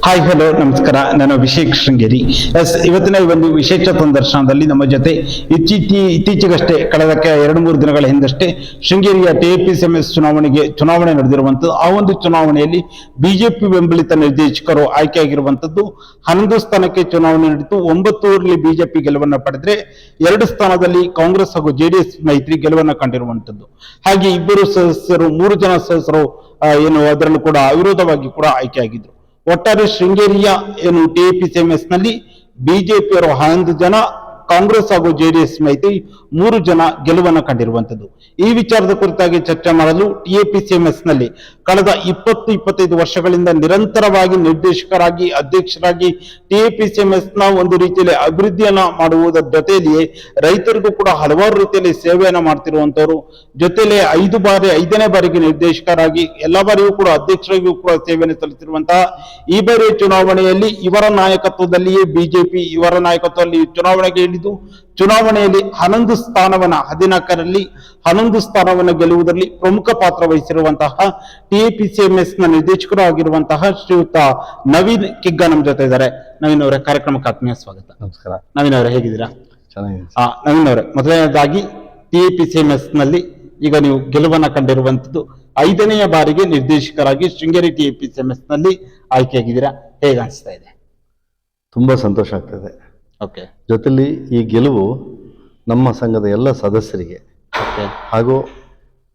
Hi hello ನಮಸ್ಕಾರ. ನಾನು ಅಭಿಷೇಕ್ ಶೃಂಗೇರಿ. ಇವತ್ತಿನ ಈ ಒಂದು ವಿಶೇಷ ಸಂದರ್ಶನದಲ್ಲಿ ನಮ್ಮ ಜೊತೆ ಇತ್ತೀಚೆಗಷ್ಟೇ ಕಳೆದ 2-3 ದಿನಗಳ ಹಿಂದಷ್ಟೇ ಶೃಂಗೇರಿಯ TAPCMS ಚುನಾವಣೆ ನಡೆದಿರುವಂಥದ್ದು. ಆ ಒಂದು ಚುನಾವಣೆಯಲ್ಲಿ ಬಿಜೆಪಿ ಬೆಂಬಲಿತ ನಿರ್ದೇಶಕರು ಆಯ್ಕೆಯಾಗಿರುವಂಥದ್ದು. 11 ಸ್ಥಾನಕ್ಕೆ ಚುನಾವಣೆ ನಡೆಯಿತು. 9 ಊರಲ್ಲಿ ಬಿಜೆಪಿ ಗೆಲುವನ್ನು ಪಡೆದ್ರೆ 2 ಸ್ಥಾನದಲ್ಲಿ ಕಾಂಗ್ರೆಸ್ ಹಾಗೂ JDS ಮೈತ್ರಿ ಗೆಲುವನ್ನು ಕಂಡಿರುವಂಥದ್ದು. ಹಾಗೆ 2 ಸದಸ್ಯರು 3 ಜನ ಸದಸ್ಯರು ಅದರಲ್ಲೂ ಕೂಡ ಅವಿರೋಧವಾಗಿ ಕೂಡ ಆಯ್ಕೆಯಾಗಿದ್ರು. ಒಟ್ಟಾರೆ ಶೃಂಗೇರಿಯ TAPCMS ನಲ್ಲಿ ಬಿಜೆಪಿಯವರು 11 ಜನ, ಕಾಂಗ್ರೆಸ್ ಹಾಗೂ JDS ಮೈತ್ರಿ 3 ಜನ ಗೆಲುವನ್ನು ಕಂಡಿರುವಂತದ್ದು. ಈ ವಿಚಾರದ ಕುರಿತಾಗಿ ಚರ್ಚೆ ಮಾಡಲು TAPCMS ನಲ್ಲಿ ಕಳೆದ 20-25 ವರ್ಷಗಳಿಂದ ನಿರಂತರವಾಗಿ ನಿರ್ದೇಶಕರಾಗಿ, ಅಧ್ಯಕ್ಷರಾಗಿ TAPCMS ನ ಒಂದು ರೀತಿಯಲ್ಲಿ ಅಭಿವೃದ್ಧಿಯನ್ನ ಮಾಡುವುದರ ಜೊತೆಯಲ್ಲಿಯೇ ರೈತರಿಗೂ ಕೂಡ ಹಲವಾರು ರೀತಿಯಲ್ಲಿ ಸೇವೆಯನ್ನ ಮಾಡ್ತಿರುವಂತವರು, ಜೊತೆಯಲ್ಲಿ 5ನೇ ಬಾರಿಗೆ ನಿರ್ದೇಶಕರಾಗಿ, ಎಲ್ಲ ಬಾರಿಯೂ ಕೂಡ ಅಧ್ಯಕ್ಷರಾಗಿಯೂ ಕೂಡ ಸೇವೆಯನ್ನು ಸಲ್ಲಿಸಿರುವಂತಹ ಈ ಬಾರಿಯ ಚುನಾವಣೆಯಲ್ಲಿ ಇವರ ನಾಯಕತ್ವದಲ್ಲಿಯೇ ಬಿಜೆಪಿ ಇವರ ನಾಯಕತ್ವದಲ್ಲಿ ಚುನಾವಣೆಗೆ ಇಳಿದು ಚುನಾವಣೆಯಲ್ಲಿ 11 ಸ್ಥಾನವನ್ನ 14ರಲ್ಲಿ 11 ಸ್ಥಾನವನ್ನು ಗೆಲ್ಲುವುದರಲ್ಲಿ ಪ್ರಮುಖ ಪಾತ್ರ ವಹಿಸಿರುವಂತಹ TAPCMS ನ ನಿರ್ದೇಶಕರು ಆಗಿರುವಂತಹ ಶ್ರೀಯುತ ನವೀನ್ ಕಿಗ್ಗ ನಮ್ಮ ಜೊತೆ ಇದ್ದಾರೆ. ನವೀನ್ ಅವರೇ, ಕಾರ್ಯಕ್ರಮಕ್ಕೆ ಆತ್ಮೀಯ ಸ್ವಾಗತ. ನಮಸ್ಕಾರ. ನವೀನ್ ಅವರೇ, ಹೇಗಿದ್ದೀರಾ? ಚೆನ್ನಾಗಿದೆ. ನವೀನ್ ಅವರೇ, ಮೊದಲನೇದಾಗಿ TAPCMS ನಲ್ಲಿ ಈಗ ನೀವು ಗೆಲುವನ್ನ ಕಂಡಿರುವಂತದ್ದು, 5ನೇ ಬಾರಿಗೆ ನಿರ್ದೇಶಕರಾಗಿ ಶೃಂಗೇರಿ TAPCMS ನಲ್ಲಿ ಆಯ್ಕೆಯಾಗಿದ್ದೀರಾ. ಹೇಗೆ ಅನಿಸ್ತಾ ಇದೆ? ತುಂಬಾ ಸಂತೋಷ ಆಗ್ತದೆ. ಓಕೆ. ಜೊತೆಲಿ ಈ ಗೆಲುವು ನಮ್ಮ ಸಂಘದ ಎಲ್ಲ ಸದಸ್ಯರಿಗೆ ಹಾಗೂ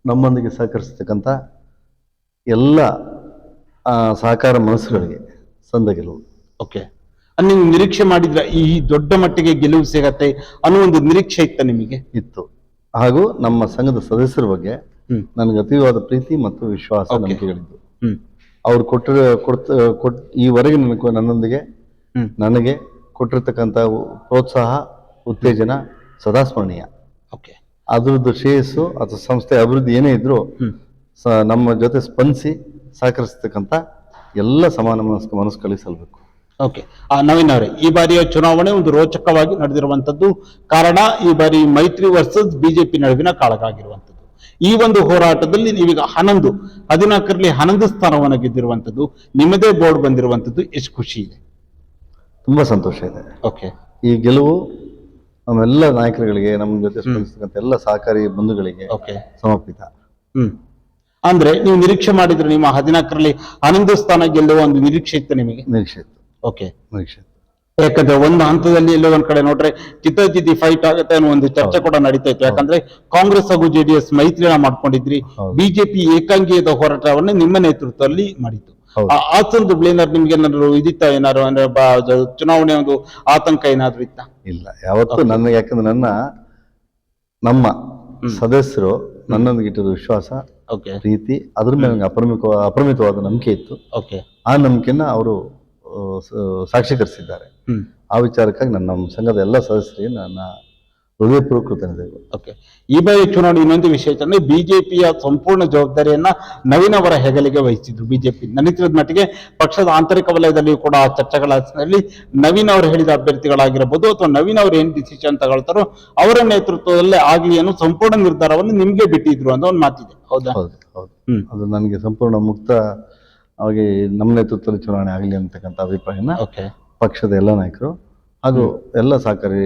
ನಮ್ಮೊಂದಿಗೆ ಸಹಕರಿಸತಕ್ಕಂಥ ಎಲ್ಲ ಸಹಕಾರ ಮನಸ್ಸುಗಳಿಗೆ ಸಂದ ಗೆಲುವು. ಓಕೆ. ನೀವು ನಿರೀಕ್ಷೆ ಮಾಡಿದ್ರ ಈ ದೊಡ್ಡ ಮಟ್ಟಿಗೆ ಗೆಲುವು ಸಿಗತ್ತೆ ಅನ್ನೋ ಒಂದು ನಿರೀಕ್ಷೆ ಇತ್ತ ನಿಮಗೆ? ಇತ್ತು. ಹಾಗೂ ನಮ್ಮ ಸಂಘದ ಸದಸ್ಯರ ಬಗ್ಗೆ ನನಗೆ ಅತೀವಾದ ಪ್ರೀತಿ ಮತ್ತು ವಿಶ್ವಾಸ, ನಂಬಿಕೆಗಳಿದ್ದು. ಅವ್ರು ಈವರೆಗೆ ನನ್ನೊಂದಿಗೆ ನನಗೆ ಕೊಟ್ಟಿರ್ತಕ್ಕಂಥ ಪ್ರೋತ್ಸಾಹ, ಉತ್ತೇಜನ ಸದಾ ಸ್ಮರಣೀಯ. ಓಕೆ. ಅದ್ರದ್ದು ಶ್ರೇಯಸ್ಸು ಅಥವಾ ಸಂಸ್ಥೆ ಅಭಿವೃದ್ಧಿ ಏನೇ ಇದ್ರೂ ನಮ್ಮ ಜೊತೆ ಸ್ಪಂದಿಸಿ ಸಹಕರಿಸತಕ್ಕಂಥ ಎಲ್ಲ ಸಮಾನ ಮನಸ್ಸುಗಳಿಗೆ ಸಲ್ಲಬೇಕು. ಓಕೆ. ನವೀನ್ ಅವರೇ, ಈ ಬಾರಿಯ ಚುನಾವಣೆ ಒಂದು ರೋಚಕವಾಗಿ ನಡೆದಿರುವಂತದ್ದು. ಕಾರಣ, ಈ ಬಾರಿ ಮೈತ್ರಿ ವರ್ಸಸ್ ಬಿಜೆಪಿ ನಡುವಿನ ಕಾಳಗಾಗಿರುವಂತದ್ದು. ಈ ಒಂದು ಹೋರಾಟದಲ್ಲಿ ನೀವೀಗ 14ರಲ್ಲಿ 11 ಸ್ಥಾನವನ್ನು ಗೆದ್ದಿರುವಂತದ್ದು, ನಿಮ್ಮದೇ ಬೋರ್ಡ್ ಬಂದಿರುವಂತದ್ದು, ಎಷ್ಟು ಖುಷಿ ಇದೆ? ತುಂಬಾ ಸಂತೋಷ ಇದೆ. ಓಕೆ. ಈ ಗೆಲುವು ನಮ್ಮೆಲ್ಲ ನಾಯಕರುಗಳಿಗೆ, ನಮ್ಮ ಜೊತೆ ಸ್ಪಂದಿಸತಕ್ಕಂಥ ಎಲ್ಲ ಸಹಕಾರಿ ಬಂಧುಗಳಿಗೆ ಸಮರ್ಪಿತ. ಅಂದ್ರೆ ನೀವು ನಿರೀಕ್ಷೆ ಮಾಡಿದ್ರೆ ನಿಮ್ಮ 14ರಲ್ಲಿ 11 ಸ್ಥಾನ ಗೆಲ್ಲುವ ಒಂದು ನಿರೀಕ್ಷೆ ಇತ್ತು ನಿಮಗೆ? ನಿರೀಕ್ಷೆ ಇತ್ತು. ಓಕೆ. ನಿರೀಕ್ಷೆ ಇತ್ತು. ಯಾಕಂದ್ರೆ ಒಂದು ಹಂತದಲ್ಲಿ ಎಲ್ಲೋ ಒಂದ್ ಕಡೆ ನೋಡ್ರೆ ಚಿತ್ತಾಜಿದ್ದಿ ಫೈಟ್ ಆಗುತ್ತೆ ಅನ್ನೋ ಒಂದು ಚರ್ಚೆ ಕೂಡ ನಡೀತಾ ಇತ್ತು. ಯಾಕಂದ್ರೆ ಕಾಂಗ್ರೆಸ್ ಹಾಗೂ JDS ಮೈತ್ರಿಯನ್ನ ಮಾಡ್ಕೊಂಡಿದ್ರಿ, ಬಿಜೆಪಿ ಏಕಾಂಗಿಯದ ಹೋರಾಟವನ್ನು ನಿಮ್ಮ ನೇತೃತ್ವದಲ್ಲಿ ಮಾಡಿತ್ತು. ಆ ಸಂದರ್ಭದಲ್ಲಿ ನಿಮ್ಗೆ ಏನಾದ್ರು ಇದಿತ್ತ? ಏನಾದ್ರು ಅಂದ್ರೆ ಚುನಾವಣೆ ಒಂದು ಆತಂಕ ಏನಾದ್ರು ಇತ್ತ? ಇಲ್ಲ, ಯಾವತ್ತೂ ನನ್ನ, ಯಾಕಂದ್ರೆ ನಮ್ಮ ಸದಸ್ಯರು ನನ್ನೊಂದಿಗೆ ಇಟ್ಟಿರೋ ವಿಶ್ವಾಸ, ಪ್ರೀತಿ, ಅದ್ರ ಮೇಲೆ ನನಗೆ ಅಪರಿಮಿತವಾದ ನಂಬಿಕೆ ಇತ್ತು. ಆ ನಂಬಿಕೆನ ಅವರು ಸಾಕ್ಷೀಕರಿಸಿದ್ದಾರೆ. ಆ ವಿಚಾರಕ್ಕಾಗಿ ನಮ್ಮ ಸಂಘದ ಎಲ್ಲ ಸದಸ್ಯರಿಗೆ ನನ್ನ ಹೃದಯಪೂರ್ವಕ ಕೃತಜ್ಞತೆಗಳು. ಓಕೆ. ಈ ಬಾರಿ ಚುನಾವಣೆ ಇನ್ನೊಂದು ವಿಷಯ ಅಂದ್ರೆ ಬಿಜೆಪಿಯ ಸಂಪೂರ್ಣ ಜವಾಬ್ದಾರಿಯನ್ನ ನವೀನ್ ಅವರ ಹೆಗಲಿಗೆ ವಹಿಸಿದ್ರು ಬಿಜೆಪಿ. ನನಗೆ ತಿಳಿದ ಮಟ್ಟಿಗೆ ಪಕ್ಷದ ಆಂತರಿಕ ವಲಯದಲ್ಲಿ ಕೂಡ ಚರ್ಚೆಗಳಲ್ಲಿ ನವೀನ್ ಅವರು ಹೇಳಿದ ಅಭ್ಯರ್ಥಿಗಳಾಗಿರಬಹುದು ಅಥವಾ ನವೀನ್ ಅವರು ಏನ್ ಡಿಸಿಷನ್ ತಗೊಳ್ತಾರೋ ಅವರ ನೇತೃತ್ವದಲ್ಲೇ ಆಗ್ಲಿ ಅನ್ನೋ ಸಂಪೂರ್ಣ ನಿರ್ಧಾರವನ್ನು ನಿಮ್ಗೆ ಬಿಟ್ಟಿದ್ರು ಅಂತ ಒಂದು ಮಾತಿದೆ. ಹೌದಾ? ಹೌದು. ಅದು ನನಗೆ ಸಂಪೂರ್ಣ ಮುಕ್ತ ಆಗಿ ನಮ್ಮ ನೇತೃತ್ವದಲ್ಲಿ ಚುನಾವಣೆ ಆಗಲಿ ಅಂತಕ್ಕಂಥ ಅಭಿಪ್ರಾಯನ ಪಕ್ಷದ ಎಲ್ಲ ನಾಯಕರು ಹಾಗೂ ಎಲ್ಲ ಸಹಕಾರಿ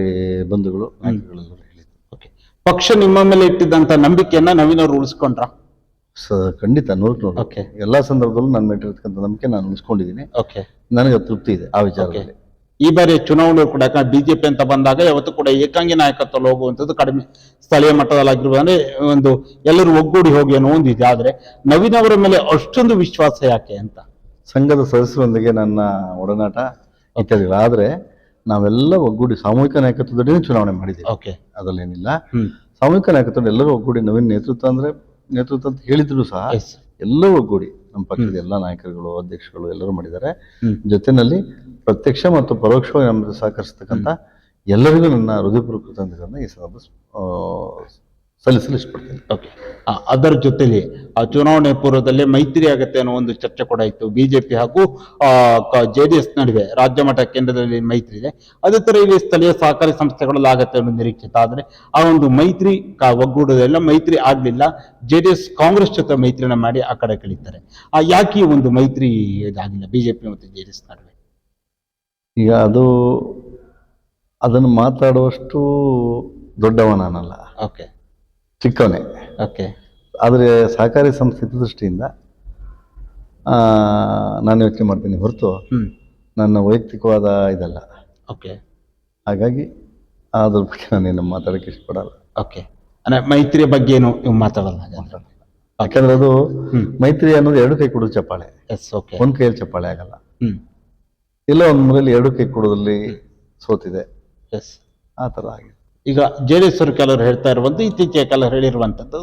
ಬಂಧುಗಳು, ನಾಯಕರುಗಳೆಲ್ಲರೂ ಹೇಳಿದ್ರು. ಪಕ್ಷ ನಿಮ್ಮ ಮೇಲೆ ಇಟ್ಟಿದ್ದಂತ ನಂಬಿಕೆಯನ್ನ ನವೀನ್ ಅವರು ಉಳಿಸ್ಕೊಂಡ್ರ? ಖಂಡಿತ 100%. ಎಲ್ಲಾ ಸಂದರ್ಭದಲ್ಲೂ ನನ್ನ ಮೇಲೆ ಇಟ್ಟಿರ್ತಕ್ಕಂಥ ನಂಬಿಕೆ ನಾನು ಉಳಿಸ್ಕೊಂಡಿದ್ದೀನಿ. ನನಗೆ ತೃಪ್ತಿ ಇದೆ ಆ ವಿಚಾರದಲ್ಲಿ. ಈ ಬಾರಿ ಚುನಾವಣೆ ಕೂಡ ಬಿಜೆಪಿ ಅಂತ ಬಂದಾಗ ಯಾವತ್ತೂ ಕೂಡ ಏಕಾಂಗಿ ನಾಯಕತ್ವದಲ್ಲಿ ಹೋಗುವಂಥದ್ದು ಕಡಿಮೆ, ಸ್ಥಳೀಯ ಮಟ್ಟದಲ್ಲಾಗಿರ್ಬೋದು, ಅಂದ್ರೆ ಒಂದು ಎಲ್ಲರೂ ಒಗ್ಗೂಡಿ ಹೋಗಿ ಅನ್ನೋ ಒಂದಿದೆ. ಆದ್ರೆ ನವೀನ್ ಅವರ ಮೇಲೆ ಅಷ್ಟೊಂದು ವಿಶ್ವಾಸ ಯಾಕೆ ಅಂತ? ಸಂಘದ ಸದಸ್ಯರೊಂದಿಗೆ ನನ್ನ ಒಡನಾಟ ಇತ್ಯಾದಿಗಳು. ಆದ್ರೆ ನಾವೆಲ್ಲ ಒಗ್ಗೂಡಿ ಸಾಮೂಹಿಕ ನಾಯಕತ್ವದಡಿ ಚುನಾವಣೆ ಮಾಡಿದ್ದೀವಿ. ಅದರಲ್ಲೇನಿಲ್ಲ. ಸಾಮೂಹಿಕ ನಾಯಕತ್ವ ಎಲ್ಲರೂ ಒಗ್ಗೂಡಿ, ನವೀನ್ ನೇತೃತ್ವ ಅಂತ ಹೇಳಿದ್ರು ಸಹ ಎಲ್ಲರೂ ಒಗ್ಗೂಡಿ ನಮ್ಮ ಪಕ್ಷದ ಎಲ್ಲ ನಾಯಕರುಗಳು, ಅಧ್ಯಕ್ಷಗಳು ಎಲ್ಲರೂ ಮಾಡಿದ್ದಾರೆ. ಜೊತೆನಲ್ಲಿ ಪ್ರತ್ಯಕ್ಷ ಮತ್ತು ಪರೋಕ್ಷವಾಗಿ ನಮ್ಮದು ಸಹಕರಿಸತಕ್ಕಂಥ ಎಲ್ಲರಿಗೂ ನನ್ನ ಹೃದಯಪೂರ್ವಕ ಕೃತಜ್ಞತೆಗಳನ್ನ ಈ ಸಂದರ್ಭ ಸಲ್ಲಿಸಲು ಇಷ್ಟಪಡ್ತೇನೆ. ಅದರ ಜೊತೆಲಿ ಆ ಚುನಾವಣೆ ಪೂರ್ವದಲ್ಲಿ ಮೈತ್ರಿ ಆಗತ್ತೆ ಅನ್ನೋ ಒಂದು ಚರ್ಚೆ ಕೂಡ ಇತ್ತು. ಬಿಜೆಪಿ ಹಾಗೂ JDS ನಡುವೆ ರಾಜ್ಯ ಮಟ್ಟ ಕೇಂದ್ರದಲ್ಲಿ ಮೈತ್ರಿ ಇದೆ. ಅದೇ ತರ ಇಲ್ಲಿ ಸ್ಥಳೀಯ ಸಹಕಾರಿ ಸಂಸ್ಥೆಗಳಲ್ಲಿ ಆಗತ್ತೆ ಅನ್ನೋ ನಿರೀಕ್ಷಿತ. ಆದ್ರೆ ಆ ಒಂದು ಮೈತ್ರಿ ಒಗ್ಗೂಡೋದೆಲ್ಲ ಮೈತ್ರಿ ಆಗ್ಲಿಲ್ಲ. JDS ಕಾಂಗ್ರೆಸ್ ಜೊತೆ ಮೈತ್ರಿನ ಮಾಡಿ ಆ ಕಡೆ ಕಳೀತಾರೆ. ಯಾಕೆ ಈ ಒಂದು ಮೈತ್ರಿ ಇದಾಗಿಲ್ಲ ಬಿಜೆಪಿ ಮತ್ತು JDS ನಡುವೆ? ಈಗ ಅದನ್ನು ಮಾತಾಡುವಷ್ಟು ದೊಡ್ಡವ ನಾನಲ್ಲ, ಓಕೆ ಚಿಕ್ಕವನೇ. ಓಕೆ ಆದರೆ ಸಹಕಾರಿ ಸಂಸ್ಥೆ ದೃಷ್ಟಿಯಿಂದ ನಾನು ಯೋಚನೆ ಮಾಡ್ತೀನಿ ಹೊರತು ನನ್ನ ವೈಯಕ್ತಿಕವಾದ ಇದಲ್ಲ. ಓಕೆ ಹಾಗಾಗಿ ಅದ್ರ ಬಗ್ಗೆ ನಾನೇನು ಮಾತಾಡೋಕ್ಕೆ ಇಷ್ಟಪಡಲ್ಲ. ಓಕೆ ಅಂದ್ರೆ ಮೈತ್ರಿಯ ಬಗ್ಗೆ ಏನು ಮಾತಾಡಲ್ಲ. ಯಾಕಂದ್ರೆ ಅದು ಮೈತ್ರಿ ಅನ್ನೋದು ಎರಡು ಕೈ ಕೊಡೋದು ಚಪ್ಪಾಳೆ, ಎಸ್ ಓಕೆ, ಒಂದ್ ಕೈಯಲ್ಲಿ ಚಪ್ಪಾಳೆ ಆಗಲ್ಲ. ಇಲ್ಲ ಒಂದ್ ಮೂಲೆಯಲ್ಲಿ ಎರಡು ಕೈ ಕೊಡೋದ್ರಲ್ಲಿ ಸೋತಿದೆ, ಎಸ್ ಆ ಥರ ಆಗಿದೆ. ಈಗ ಜೆಡಿಎಸ್ ಅವರು ಕೆಲವರು ಹೇಳ್ತಾ ಇರುವಂತ, ಇತ್ತೀಚೆಗೆ ಕೆಲವರು ಹೇಳಿರುವಂತದ್ದು,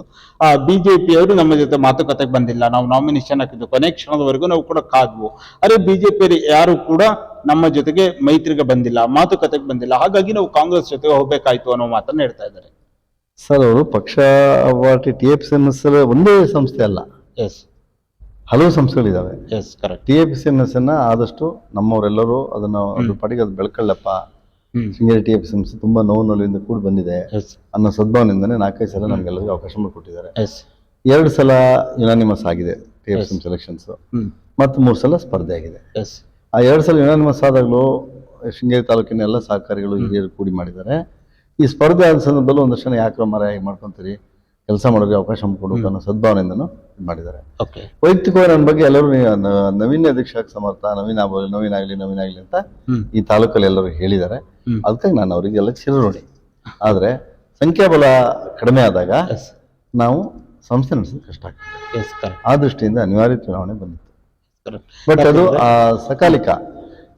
ಬಿಜೆಪಿ ಅವರು ನಮ್ಮ ಜೊತೆ ಮಾತುಕತೆಗೆ ಬಂದಿಲ್ಲ, ನಾವು ನಾಮಿನೇಷನ್ ಹಾಕಿದ್ದು ಕೊನೆ ಕ್ಷಣದವರೆಗೂ ನಾವು ಕೂಡ ಕಾದ್ವು, ಅರೆ ಬಿಜೆಪಿ ಯಾರು ಕೂಡ ನಮ್ಮ ಜೊತೆಗೆ ಮೈತ್ರಿಗೆ ಬಂದಿಲ್ಲ, ಮಾತುಕತೆಗೆ ಬಂದಿಲ್ಲ, ಹಾಗಾಗಿ ನಾವು ಕಾಂಗ್ರೆಸ್ ಜೊತೆಗೆ ಹೋಗ್ಬೇಕಾಯ್ತು ಅನ್ನೋ ಮಾತನ್ನ ಹೇಳ್ತಾ ಇದ್ದಾರೆ. ಸರ್ ಅವರು ಪಕ್ಷ TFCMS ಒಂದೇ ಸಂಸ್ಥೆ ಅಲ್ಲ, ಎಸ್ ಹಲವು ಸಂಸ್ಥೆಗಳಿದಾವೆ. Yes correct. TFCMS ಅನ್ನ ಆದಷ್ಟು ನಮ್ಮವರೆಲ್ಲರೂ ಅದ್ರ ಪಾಟಿಗೆ ಅದು ಬೆಳ್ಕೊಳ್ಳಪ್ಪ, ಶೃಂಗೇರಿ TFCMS ತುಂಬಾ ನೋವು ನೋವಿಂದ ಕೂಡ ಬಂದಿದೆ ಅನ್ನೋ ಸದ್ಭಾವನೆಯಿಂದನೇ 4-5 ಸಲ ನಮ್ಗೆಲ್ಲರಿಗೂ ಅವಕಾಶ ಮಾಡಿಕೊಟ್ಟಿದ್ದಾರೆ. 2 ಸಲ ಯುನಾನಿಮಸ್ ಆಗಿದೆ TFCMS ಎಲೆಕ್ಷನ್ಸ್, ಮತ್ತು 3 ಸಲ ಸ್ಪರ್ಧೆ ಆಗಿದೆ. ಆ 2 ಸಲ ಯುನಾನಿಮಸ್ ಆದಾಗಲೂ ಶೃಂಗೇರಿ ತಾಲೂಕಿನ ಎಲ್ಲ ಸಹಕಾರಿಗಳು ಹಿರಿಯರು ಕೂಡಿ ಮಾಡಿದ್ದಾರೆ. ಈ ಸ್ಪರ್ಧೆ ಆದ ಸಂದರ್ಭದಲ್ಲೂ ಒಂದಷ್ಟು ಜನ ಯಾಕ್ರ ಮರ ಹೇಗೆ ಮಾಡ್ಕೊಂತೀರಿ, ಕೆಲಸ ಮಾಡೋರಿಗೆ ಅವಕಾಶ ಕೊಡಬೇಕು ಅನ್ನೋ ಸದ್ಭಾವನೆಯಿಂದನೂ ಮಾಡಿದ್ದಾರೆ. ವೈಯಕ್ತಿಕವಾಗಿ ನನ್ನ ಬಗ್ಗೆ ಎಲ್ಲರೂ ನವೀನ್ ಅಧ್ಯಕ್ಷ ಸಮರ್ಥ, ನವೀನ್ ಆಗಲಿ ಅಂತ ಈ ತಾಲೂಕಲ್ಲಿ ಎಲ್ಲರೂ ಹೇಳಿದ್ದಾರೆ. ಅದಕ್ಕಾಗಿ ನಾನು ಅವರಿಗೆಲ್ಲ ಚಿರಋಣಿ. ಆದ್ರೆ ಸಂಖ್ಯಾಬಲ ಕಡಿಮೆ ಆದಾಗ ನಾವು ಸಂಸ್ಥೆ ನಡೆಸೋದು ಕಷ್ಟ ಆಗ್ತದೆ. ಆ ದೃಷ್ಟಿಯಿಂದ ಅನಿವಾರ್ಯ ಚುನಾವಣೆ ಬಂದಿತ್ತು. ಬಟ್ ಅದು ಸಕಾಲಿಕ,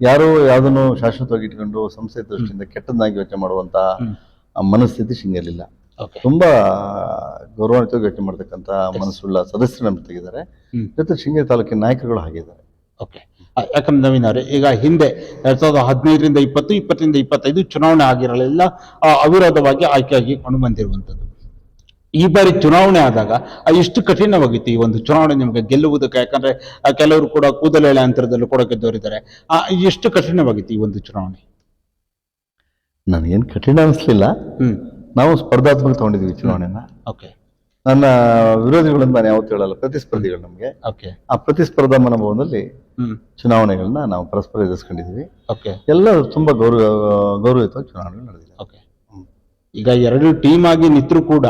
ಯಾರು ಯಾವುದನ್ನು ಶಾಶ್ವತವಾಗಿ ಇಟ್ಕೊಂಡು ಸಂಸ್ಥೆ ದೃಷ್ಟಿಯಿಂದ ಕೆಟ್ಟದ್ದಾಗಿ ಯೋಚನೆ ಮಾಡುವಂತ ಮನಸ್ಥಿತಿ ಶೃಂಗೇರಿಲಿಲ್ಲ. ತುಂಬಾ ಗೌರವಾನ್ವಿತವಾಗಿ ಯೋಚನೆ ಮಾಡ್ತಕ್ಕಂಥ ಮನಸ್ಸುಳ್ಳ ಸದಸ್ಯರು ನಮ್ಗೆ ತೆಗಿದ್ದಾರೆ. ಜೊತೆ ಶೃಂಗೇರಿ ತಾಲೂಕಿನ ನಾಯಕರುಗಳು ಹಾಗಿದ್ದಾರೆ. ಓಕೆ, ಯಾಕಂದ್ರೆ ನವೀನ್ ಅವರೇ, ಈಗ ಹಿಂದೆ 2015ರಿಂದ 20, 20ರಿಂದ 25 ಚುನಾವಣೆ ಆಗಿರಲಿಲ್ಲ, ಅವಿರೋಧವಾಗಿ ಆಯ್ಕೆಯಾಗಿ ಕೊಂಡು ಬಂದಿರುವಂತದ್ದು. ಈ ಬಾರಿ ಚುನಾವಣೆ ಆದಾಗ ಎಷ್ಟು ಕಠಿಣವಾಗಿತ್ತು ಈ ಒಂದು ಚುನಾವಣೆ ನಿಮ್ಗೆ ಗೆಲ್ಲುವುದಕ್ಕೆ? ಯಾಕಂದ್ರೆ ಕೆಲವರು ಕೂಡ ಕೂದಲೆಳೆ ಅಂತರದಲ್ಲೂ ಕೂಡ ಗೆದ್ದವರಿದ್ದಾರೆ. ಎಷ್ಟು ಕಠಿಣವಾಗಿತ್ತು ಈ ಒಂದು ಚುನಾವಣೆ? ನನಗೇನು ಕಠಿಣ ಅನಿಸ್ಲಿಲ್ಲ. ನಾವು ಸ್ಪರ್ಧಾತ್ಮಕ ತಗೊಂಡಿದ್ವಿ ಚುನಾವಣೆನ. ಓಕೆ, ನನ್ನ ವಿರೋಧಿಗಳನ್ನ ನಾನು ಯಾವತ್ತೂ ಹೇಳಲ್ಲ, ಪ್ರತಿಸ್ಪರ್ಧಿಗಳು ನಮ್ಗೆ. ಓಕೆ, ಆ ಪ್ರತಿಸ್ಪರ್ಧಾ ಮನೋಭಾವದಲ್ಲಿ ಚುನಾವಣೆಗಳನ್ನ ನಾವು ಪರಸ್ಪರ ಎದುರಿಸ್ಕೊಂಡಿದೀವಿ. ಓಕೆ, ಎಲ್ಲ ತುಂಬಾ ಗೌರವಯುತವಾಗಿ ಚುನಾವಣೆಗಳು ನಡೆದಿದೆ. ಓಕೆ, ಈಗ 2 ಟೀಮ್ ಆಗಿ ನಿಂತರೂ ಕೂಡ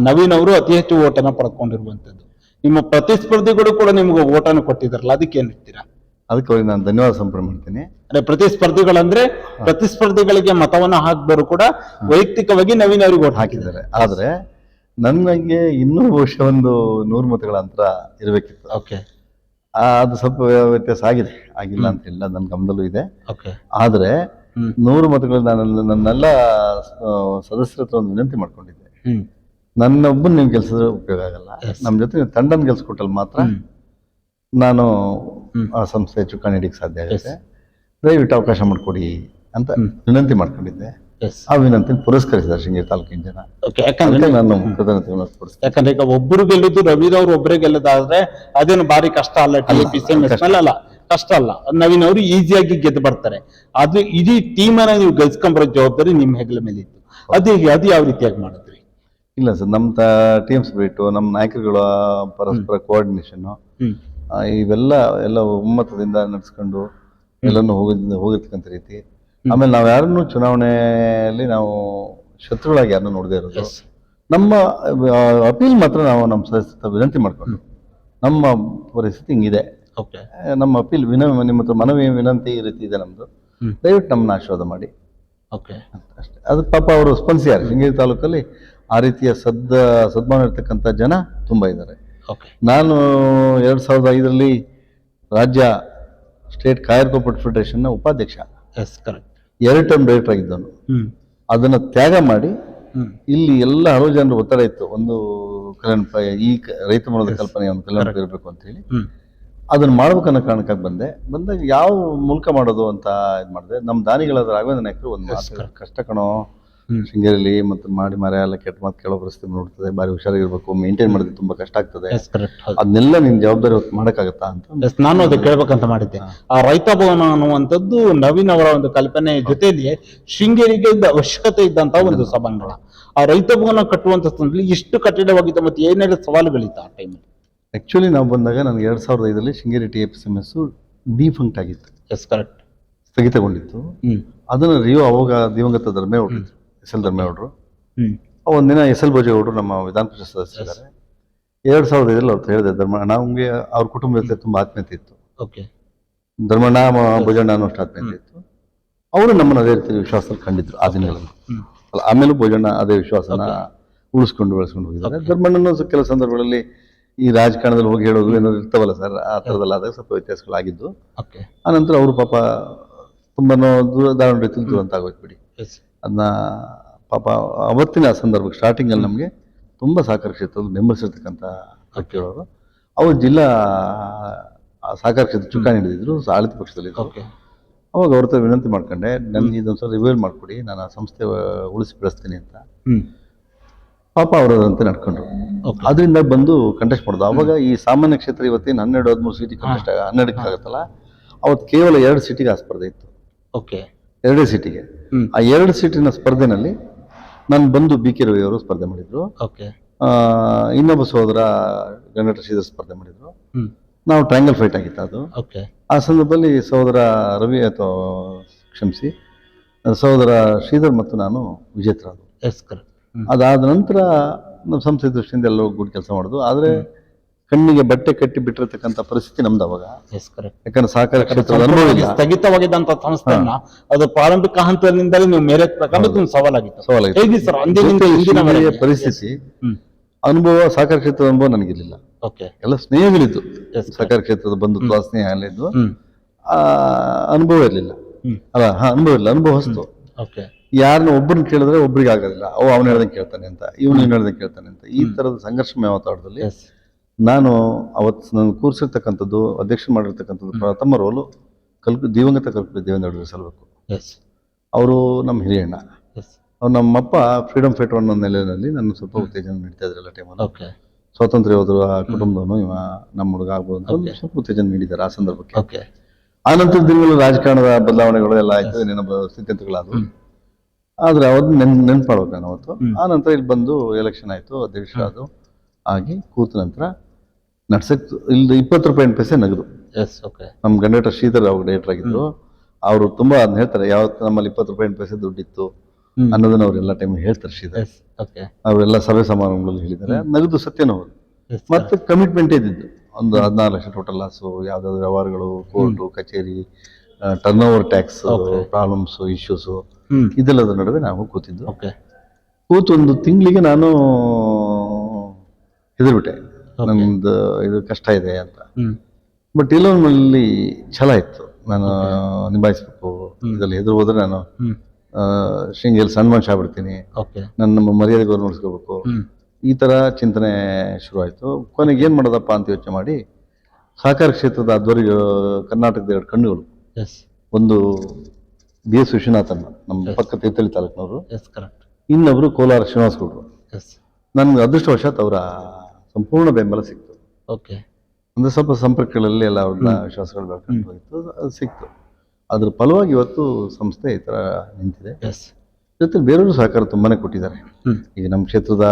ನವೀನ್ ಅವರು ಅತಿ ಹೆಚ್ಚು ಓಟನ್ನ ಪಡ್ಕೊಂಡಿರುವಂತದ್ದು. ನಿಮ್ಮ ಪ್ರತಿಸ್ಪರ್ಧಿಗಳು ಕೂಡ ನಿಮ್ಗೆ ಓಟನ್ನು ಕೊಟ್ಟಿದಾರಲ್ಲ, ಅದಕ್ಕೆ ಏನ್ ಹೇಳ್ತೀರಾ? ಅದಕ್ಕೆ ಅವ್ರಿಗೆ ನಾನು ಧನ್ಯವಾದ ಸಮರ್ಪಣೆ ಮಾಡ್ತೀನಿ. ಅಂದ್ರೆ ಪ್ರತಿಸ್ಪರ್ಧಿಗಳಂದ್ರೆ ಪ್ರತಿಸ್ಪರ್ಧಿಗಳಿಗೆ ಮತವನ್ನ ಹಾಕಿದವರು ಕೂಡ ವೈಯಕ್ತಿಕವಾಗಿ ನವೀನ್ ಅವರಿಗೆ ಓಟ್ ಹಾಕಿದ್ದಾರೆ. ಆದ್ರೆ ನನಗೆ ಇನ್ನೂ ಬಹುಶಃ ಒಂದು 100 ಮತಗಳ ಅಂತರ ಇರಬೇಕಿತ್ತು. ಓಕೆ, ಅದು ಸ್ವಲ್ಪ ವ್ಯತ್ಯಾಸ ಆಗಿದೆ, ಆಗಿಲ್ಲ ಅಂತ ಇಲ್ಲ, ನನ್ನ ಗಮನದಲ್ಲೂ ಇದೆ. ಓಕೆ, ಆದ್ರೆ 100 ಮತಗಳು ನನ್ನೆಲ್ಲ ಸದಸ್ಯರ ಹತ್ರ ಒಂದು ವಿನಂತಿ ಮಾಡ್ಕೊಂಡಿದ್ದೆ, ನನ್ನೊಬ್ಬನ್ ನೀವು ಗೆಲ್ಸಿದ್ರೆ ಉಪಯೋಗ ಆಗಲ್ಲ, ನಮ್ ಜೊತೆ ತಂಡನ ಗೆಲ್ಸ್ಕೊಟ್ಟಲ್ಲಿ ಮಾತ್ರ ನಾನು ಆ ಸಂಸ್ಥೆ ಚುಕ್ಕಾಣಿ ಹಿಡಿಯಕ್ಕೆ ಸಾಧ್ಯ ಆಗುತ್ತೆ, ದಯವಿಟ್ಟು ಅವಕಾಶ ಮಾಡಿಕೊಡಿ ಅಂತ ವಿನಂತಿ ಮಾಡ್ಕೊಂಡಿದ್ದೆ. ಆ ವಿನಂತಿ ಪುರಸ್ಕರಿಸಿದ್ದಾರೆ ಶೃಂಗೇರಿ ತಾಲೂಕಿನ ಜನ. ನಾನು ಕೃತಜ್ಞತೆಗಳನ್ನು ತೋರಿಸ್ತೇನೆ. ಯಾಕಂದ್ರೆ ಈಗ ಒಬ್ಬರು ಗೆಲ್ಲುದು, ರವಿದವ್ರು ಒಬ್ಬರೇ ಗೆಲ್ಲದಾದ್ರೆ ಅದೇನು ಬಾರಿ ಕಷ್ಟ ಅಲ್ಲ, ಅಲ್ಲ ಕಷ್ಟ ಅಲ್ಲ, ನವೀನ್ ಅವರು ಈಸಿಯಾಗಿ ಗೆದ್ದು ಬರ್ತಾರೆ. ಅದು ಇಡೀ ಟೀಮನ್ನ ನೀವು ಗೆಲ್ಸ್ಕೊಂಬರೋ ಜವಾಬ್ದಾರಿ ನಿಮ್ ಹೆಗಲ ಮೇಲೆ ಇತ್ತು. ಅದು ಯಾವ ರೀತಿಯಾಗಿ ಮಾಡಿದ್ರಿ? ಇಲ್ಲ ಸರ್, ನಮ್ಮ ಟೀಮ್ ಸ್ಪಿರಿಟ್, ನಮ್ಮ ನಾಯಕರುಗಳ ಪರಸ್ಪರ ಕೋಆರ್ಡಿನೇಷನ್, ಇವೆಲ್ಲ ಒಮ್ಮತದಿಂದ ನಡೆಸ್ಕೊಂಡು ಎಲ್ಲನೂ ಹೋಗಿರ್ತಕ್ಕಂಥ ರೀತಿ. ಆಮೇಲೆ ನಾವು ಯಾರನ್ನು ಚುನಾವಣೆಯಲ್ಲಿ ನಾವು ಶತ್ರುಗಳಾಗಿ ಯಾರನ್ನು ನೋಡದೇ ಇರೋದು, ನಮ್ಮ ಅಪೀಲ್ ಮಾತ್ರ ನಾವು ನಮ್ಮ ಸದಸ್ಯರ ವಿನಂತಿ ಮಾಡ್ಕೊಂಡು, ನಮ್ಮ ಪರಿಸ್ಥಿತಿ ಹಿಂಗಿದೆ, ನಮ್ಮ ಅಪೀಲ್ ನಿಮ್ಮ ಹತ್ರ ಮನವಿ ವಿನಂತಿ ಈ ರೀತಿ ಇದೆ ನಮ್ದು, ದಯವಿಟ್ಟು ನಮ್ಮನ್ನ ಆಶೀರ್ವಾದ ಮಾಡಿ ಅಷ್ಟೇ. ಅದು ಪಾಪ ಅವರು ಸ್ಪಂದಿಸಿದ್ದಾರೆ. ಶೃಂಗೇರಿ ತಾಲೂಕಲ್ಲಿ ಆ ರೀತಿಯ ಸದ್ಭಾವನೆ ಇರ್ತಕ್ಕಂಥ ಜನ ತುಂಬಾ ಇದ್ದಾರೆ. ನಾನು 2005ರಲ್ಲಿ ರಾಜ್ಯ ಸ್ಟೇಟ್ ಕಾಯರ್ ಕೋಪರೇಟ್ ಫೆಡರೇಷನ್ ಉಪಾಧ್ಯಕ್ಷ, 2 ಟರ್ಮ್ ಡೈರೆಕ್ಟರ್ ಆಗಿದ್ದವನು. ಅದನ್ನ ತ್ಯಾಗ ಮಾಡಿ ಇಲ್ಲಿ ಎಲ್ಲ ಹಲವು ಜನರು ಒತ್ತಡ ಇತ್ತು, ಒಂದು ಕಲ್ಯಾಣ ಈ ರೈತ ಮನದ ಕಲ್ಪನೆ ಒಂದು ಕಲ್ಯಾಣ ಇರಬೇಕು ಅಂತ ಹೇಳಿ ಅದನ್ನ ಮಾಡ್ಬೇಕನ್ನೋ ಕಾರಣಕ್ಕಾಗಿ ಬಂದಾಗ ಯಾವ ಮೂಲಕ ಮಾಡೋದು ಅಂತ ಇದು ಮಾಡಿದೆ. ನಮ್ಮ ದಾನಿಗಳಾದ ರಾಘವೇಂದ್ರ ನಾಯಕರು ಒಂದು ಮಾತು, ಕಷ್ಟ ಕಣೋ ಶೃಂಗೇರಿಯಲ್ಲಿ ಮತ್ತು ಮಾಡಿ ಎಲ್ಲ ಕೆಟ್ಟ ಮಾತು ಕೇಳೋ ಪರಿಸ್ಥಿತಿ ನೋಡ್ತದೆ, ಬಾರಿ ಹುಷಾರಾಗಿರ್ಬೇಕು, ಮೇಂಟೈನ್ ಮಾಡೋದಕ್ಕೆ ತುಂಬಾ ಕಷ್ಟ ಆಗ್ತದೆ, ಅದನ್ನೆಲ್ಲ ನಿನ್ ಜವಾಬ್ದಾರಿ ಮಾಡಕ್ಕಾಗತ್ತಾ ಅಂತ ನಾನು ಅದು ಕೇಳ್ಬೇಕಂತ ಮಾಡಿದ್ದೆ. ಆ ರೈತ ಭವನ ಅನ್ನುವಂಥದ್ದು ನವೀನ್ ಅವರ ಒಂದು ಕಲ್ಪನೆ ಜೊತೆಯಲ್ಲಿ ಶೃಂಗೇರಿಗೆ ಅವಶ್ಯಕತೆ ಇದ್ದಂತ ಒಂದು ಸಭಾಂಗಣ. ಆ ರೈತ ಭವನ ಕಟ್ಟುವಂತ ಸಂದರ್ಭದಲ್ಲಿ ಎಷ್ಟು ಕಠಿಣವಾಗಿತ್ತು ಮತ್ತು ಏನೆಲ್ಲ ಸವಾಲುಗಳಿತ್ತು ಆ ಟೈಮಲ್ಲಿ? ಆಕ್ಚುಲಿ ನಾವು ಬಂದಾಗ ನನಗೆ 2005ರಲ್ಲಿ ಶೃಂಗೇರಿ TFCMS ಡಿಫಂಕ್ಟ್ ಆಗಿತ್ತು. ಸ್ಥಗಿತಗೊಂಡಿತ್ತು. ಹ್ಮ್ ಅದನ್ನು ಅವಾಗ ದಿವಂಗತ ಧರ್ಮೇಗೌಡರು ಇದ್ರು, ಎಸ್ ಎಲ್ ಧರ್ಮೇಗೌಡರು. ಹ್ಮ್ ಒಂದಿನ ಎಸ್ ಎಲ್ ಭೋಜೇಗೌಡರು ನಮ್ಮ ವಿಧಾನ ಪರಿಷತ್ ಸದಸ್ಯರಿದ್ದಾರೆ. 2005 ಅವ್ರು ಹೇಳಿದೆ, ನಮಗೆ ಅವ್ರ ಕುಟುಂಬದ ಜೊತೆ ತುಂಬಾ ಆತ್ಮೀಯತೆ ಇತ್ತು. ಓಕೆ ಧರ್ಮಣ್ಣ ಭೋಜಣ್ಣ ಅನ್ನೋಷ್ಟು ಆತ್ಮೀಯತೆ ಇತ್ತು. ಅವರು ನಮ್ಮನ್ನು ಅದೇ ರೀತಿ ವಿಶ್ವಾಸದಲ್ಲಿ ಕಂಡಿದ್ರು ಆ ದಿನಗಳಲ್ಲಿ. ಆಮೇಲೂ ಭೋಜಣ್ಣ ಅದೇ ವಿಶ್ವಾಸನ ಉಳಿಸ್ಕೊಂಡು ಬೆಳೆಸ್ಕೊಂಡು ಹೋಗಿದ್ದಾರೆ. ಧರ್ಮಣ್ಣನ ಕೆಲವು ಸಂದರ್ಭಗಳಲ್ಲಿ ಈ ರಾಜಕಾರಣದಲ್ಲಿ ಹೋಗಿ ಹೇಳೋದು ಏನಾದ್ರು ಇರ್ತಾವಲ್ಲ ಸರ್, ಆ ಥರದಲ್ಲಾದಾಗ ಸ್ವಲ್ಪ ವ್ಯತ್ಯಾಸಗಳಾಗಿದ್ದು. ಆನಂತರ ಅವರು ಪಾಪ ತುಂಬಾ ದಾರುಣ ರೀತಿಯಲ್ಲಿ ದುರಂತ ಆಗೋಯ್ತು ಬಿಡಿ. ಅದನ್ನ ಪಾಪ ಅವತ್ತಿನ ಸಂದರ್ಭಕ್ಕೆ ಸ್ಟಾರ್ಟಿಂಗಲ್ಲಿ ನಮಗೆ ತುಂಬ ಸಹಕಾರ ಕ್ಷೇತ್ರದಲ್ಲಿ ಬೆಂಬಲಿಸಿರ್ತಕ್ಕಂಥ ವ್ಯಕ್ತಿಗಳವರು. ಅವರು ಜಿಲ್ಲಾ ಸಹಕಾರ ಕ್ಷೇತ್ರ ಚುಕ್ಕಾಣಿ ಹಿಡಿದಿದ್ರು, ಆಡಳಿತ ಪಕ್ಷದಲ್ಲಿ. ಅವಾಗ ಅವ್ರ ಹತ್ರ ವಿನಂತಿ ಮಾಡ್ಕೊಂಡೆ, ನನಗೆ ಇದೊಂದ್ಸಲ ರಿವ್ಯೂ ಮಾಡಿಕೊಡಿ, ನಾನು ಆ ಸಂಸ್ಥೆ ಉಳಿಸಿ ಬೆಳೆಸ್ತೀನಿ ಅಂತ. ಪಾಪ ಅವರಂತೆ ನಡ್ಕೊಂಡ್ರು. ಅದರಿಂದ ಬಂದು ಕಂಟೆಸ್ಟ್ ಮಾಡೋದು. ಅವಾಗ ಈ ಸಾಮಾನ್ಯ ಕ್ಷೇತ್ರ ಇವತ್ತಿನ 12-13 ಸೀಟಿಗೆ ಕಂಟೆಸ್ಟ್ 12ಕ್ಕೆ ಆಗುತ್ತಲ್ಲ, ಅವತ್ತು ಕೇವಲ 2 ಸೀಟಿಗೆ ಆ ಸ್ಪರ್ಧೆ ಇತ್ತು. 2 ಸೀಟಿಗೆ. ಆ 2 ಸೀಟಿನ ಸ್ಪರ್ಧೆನಲ್ಲಿ ನಾನು ಬಂದು ಬಿ ಕೆ ರವಿ ಅವರು ಸ್ಪರ್ಧೆ ಮಾಡಿದ್ರು. ಇನ್ನೊಬ್ಬ ಸಹೋದರ ಗಂಗಟ ಶ್ರೀಧರ್ ಸ್ಪರ್ಧೆ ಮಾಡಿದ್ರು. ನಾವು ಟ್ರಯಾಂಗಲ್ ಫೈಟ್ ಆಗಿತ್ತು ಅದು. ಆ ಸಂದರ್ಭದಲ್ಲಿ ಸಹೋದರ ರವಿ ಅಥವಾ ಕ್ಷಮಿಸಿ ಸಹೋದರ ಶ್ರೀಧರ್ ಮತ್ತು ನಾನು ವಿಜೇತರಾದ್ರು. ಅದಾದ ನಂತರ ನಮ್ಮ ಸಂಸ್ಥೆ ದೃಷ್ಟಿಯಿಂದ ಎಲ್ಲರೂ ಗುಡ್ ಕೆಲಸ ಮಾಡೋದು. ಆದರೆ ಕಣ್ಣಿಗೆ ಬಟ್ಟೆ ಕಟ್ಟಿ ಬಿಟ್ಟಿರ್ತಕ್ಕಂಥ ಪರಿಸ್ಥಿತಿ ನಮ್ದು ಅವಾಗ. ಯಾಕಂದ್ರೆ ಸಹಕಾರ ಕ್ಷೇತ್ರದ ಅನುಭವ ಇಲ್ಲ. ಸ್ಥಗಿತವಾಗಿದ್ದಂತ ಸಂಸ್ಥೆಯನ್ನ ಅದು ಪ್ರಾರಂಭಿಕ ಹಂತದಿಂದಲೇ ನೀವು ಮೇಲೆತ್ತಕ್ಕಂಥದ್ದು ಸವಾಲಾಗಿತ್ತು. ಪರಿಸ್ಥಿತಿ ಅನುಭವ, ಸಹಕಾರ ಕ್ಷೇತ್ರದ ಅನುಭವ ನನಗಿರ್ಲಿಲ್ಲ. ಎಲ್ಲ ಸ್ನೇಹಗಳಿದ್ದು, ಸಹಕಾರ ಕ್ಷೇತ್ರದ ಬಂಧುತ್ವ ಸ್ನೇಹ ಎಲ್ಲ ಇದ್ದು, ಅನುಭವ ಇರಲಿಲ್ಲ. ಅನುಭವ ಹೊಸ್ತು. ಯಾರನ್ನ ಒಬ್ಬರನ್ನ ಕೇಳಿದ್ರೆ ಒಬ್ರಿಗೆ ಆಗೋದಿಲ್ಲ, ಅವನು ಹೇಳ್ದಂಗೆ ಕೇಳ್ತಾನೆ ಅಂತ, ಇವನು ಹೇಳ್ದಂಗೆ ಕೇಳ್ತಾನೆ ಅಂತ. ಈ ತರದ ಸಂಘರ್ಷಮಯ ವಾತಾವರಣದಲ್ಲಿ ನಾನು ಅವತ್ತು ನಾನು ಕೂರಿಸಿರ್ತಕ್ಕಂಥದ್ದು, ಅಧ್ಯಕ್ಷ ಮಾಡಿರ್ತಕ್ಕಂಥದ್ದು ಪ್ರಥಮ ರೋಲು ದಿವಂಗತ ಕಲ್ಕುಡಿ ದೇವೇಂದ್ರ ಸಲ್ಬೇಕು. ಅವರು ನಮ್ಮ ಹಿರಿಯಣ್ಣ. ಅವ್ರು ನಮ್ಮಪ್ಪ ಫ್ರೀಡಮ್ ಫೈಟರ್ ಅನ್ನೋ ನೆಲೆಯಲ್ಲಿ ನನ್ನ ಸ್ವಲ್ಪ ಉತ್ತೇಜನ ನೀಡ್ತಾ ಇದ್ರಲ್ಲ ಟೈಮಲ್ಲಿ. ಸ್ವಾತಂತ್ರ್ಯ ಹೋದ್ರು ಆ ಕುಟುಂಬದವನು, ಇವ ನಮ್ಮ ಹುಡುಗ ಆಗ್ಬೋದು ಅಂತ ಸ್ವಲ್ಪ ಉತ್ತೇಜನ ನೀಡಿದ್ದಾರೆ ಆ ಸಂದರ್ಭಕ್ಕೆ. ಆ ನಂತರ ದಿನಗಳು ರಾಜಕಾರಣದ ಬದಲಾವಣೆಗಳು ಎಲ್ಲ ಆಯ್ತು, ಏನೇನೋ ಸ್ಥಿತಿಗತಿಗಳಾದವು. ಆದ್ರೆ ಅವತ್ತು ನೆನ್ಪಾಡ್ಬೇಕು ನಾನು ಅವತ್ತು. ಆ ನಂತರ ಇಲ್ಲಿ ಬಂದು ಎಲೆಕ್ಷನ್ ಆಯ್ತು, ಅಧ್ಯಕ್ಷ ಅದು ಆಗಿ ಕೂತ ನಂತರ ನಡ್ಸಕ್ ಇಲ್ಲಿ 20 ರೂಪಾಯಿ 8 ಪೈಸೆ ನಗದು. ನಮ್ ಗಂಡಟ ಶ್ರೀಧರ್ ಅವ್ರು ಡೈರೆಕ್ಟರ್ ಆಗಿದ್ರು. ಅವರು ತುಂಬಾ ಅದನ್ನ ಹೇಳ್ತಾರೆ, ಯಾವತ್ತು ನಮ್ಮಲ್ಲಿ 20 ರೂಪಾಯಿ 8 ಪೈಸೆ ದುಡ್ಡಿತ್ತು ಅನ್ನೋದನ್ನ ಅವ್ರೆಲ್ಲ ಟೈಮ್ ಹೇಳ್ತಾರೆ ಶ್ರೀಧರ್. ಅವರೆಲ್ಲ ಸಭೆ ಸಮಾರಂಭಗಳಲ್ಲಿ ಹೇಳಿದ್ದಾರೆ. ನಗದು ಸತ್ಯನೂ ಹೌದು. ಮತ್ತೆ ಕಮಿಟ್ಮೆಂಟ್ ಇದ್ದಿದ್ದು ಒಂದು 14 ಲಕ್ಷ ಟೋಟಲ್ ಲಾಸು, ಯಾವ್ದಾದ್ರು ವ್ಯವಹಾರಗಳು, ಕೋರ್ಟು ಕಚೇರಿ, turn over tax problems, issues, ಇದೆಲ್ಲದ ನಡುವೆ ನಾವು ಕೂತಿದ್ದು. ಕೂತು ಒಂದು ತಿಂಗಳಿಗೆ ನಾನು ಹೆದರ್ಬಿಟ್ಟೆ, ನಮ್ದು ಇದು ಕಷ್ಟ ಇದೆ ಅಂತ. ಬಟ್ ಇಲ್ಲೊಂದಲ್ಲಿ ಛಲ ಇತ್ತು, ನಾನು ನಿಭಾಯಿಸ್ಬೇಕು. ಇದರಲ್ಲಿ ಹೆದರು ಹೋದ್ರೆ ನಾನು ಶೃಂಗೇರಿ ಸಣ್ಣ ಮನುಷ್ಯ ಆಗ್ಬಿಡ್ತೀನಿ, ನನ್ನ ಮರ್ಯಾದೆ ಗೌರವಿಸ್ಕೋಬೇಕು, ಈ ತರ ಚಿಂತನೆ ಶುರುವಾಯಿತು. ಕೊನೆಗೆ ಏನ್ ಮಾಡೋದಪ್ಪ ಅಂತ ಯೋಚನೆ ಮಾಡಿ ಸಹಕಾರ ಕ್ಷೇತ್ರದ ಆಧ್ವರ್ಯ ಕರ್ನಾಟಕದ 2 ಕಣ್ಣುಗಳು, ಒಂದು ಬಿ ಎಸ್ ವಿಶ್ವನಾಥನ್ ನಮ್ಮ ಪಕ್ಕ ತೀರ್ಥಹಳ್ಳಿ ತಾಲೂಕಿನವರು, ಇನ್ನೊಬ್ರು ಕೋಲಾರ ಶ್ರೀನಿವಾಸ ಗೌಡರು. ನನ್ಗೆ ಅದೃಷ್ಟವಶಾತ್ ಅವರ ಸಂಪೂರ್ಣ ಬೆಂಬಲ ಸಿಕ್ತು. ಅಂದ್ರೆ ಸ್ವಲ್ಪ ಸಂಪರ್ಕಗಳಲ್ಲಿ ಎಲ್ಲ ಅವ್ರನ್ನ ವಿಶ್ವಾಸಗಳು ಬೆಳ್ಕೊಂಡು ಹೋಗಿತ್ತು, ಅದು ಸಿಕ್ತು. ಅದ್ರ ಫಲವಾಗಿ ಇವತ್ತು ಸಂಸ್ಥೆ ಈ ತರ ನಿಂತಿದೆ. ಜೊತೆ ಬೇರೆಯವರು ಸಹಕಾರ ತುಂಬಾನೇ ಕೊಟ್ಟಿದ್ದಾರೆ. ಈಗ ನಮ್ಮ ಕ್ಷೇತ್ರದ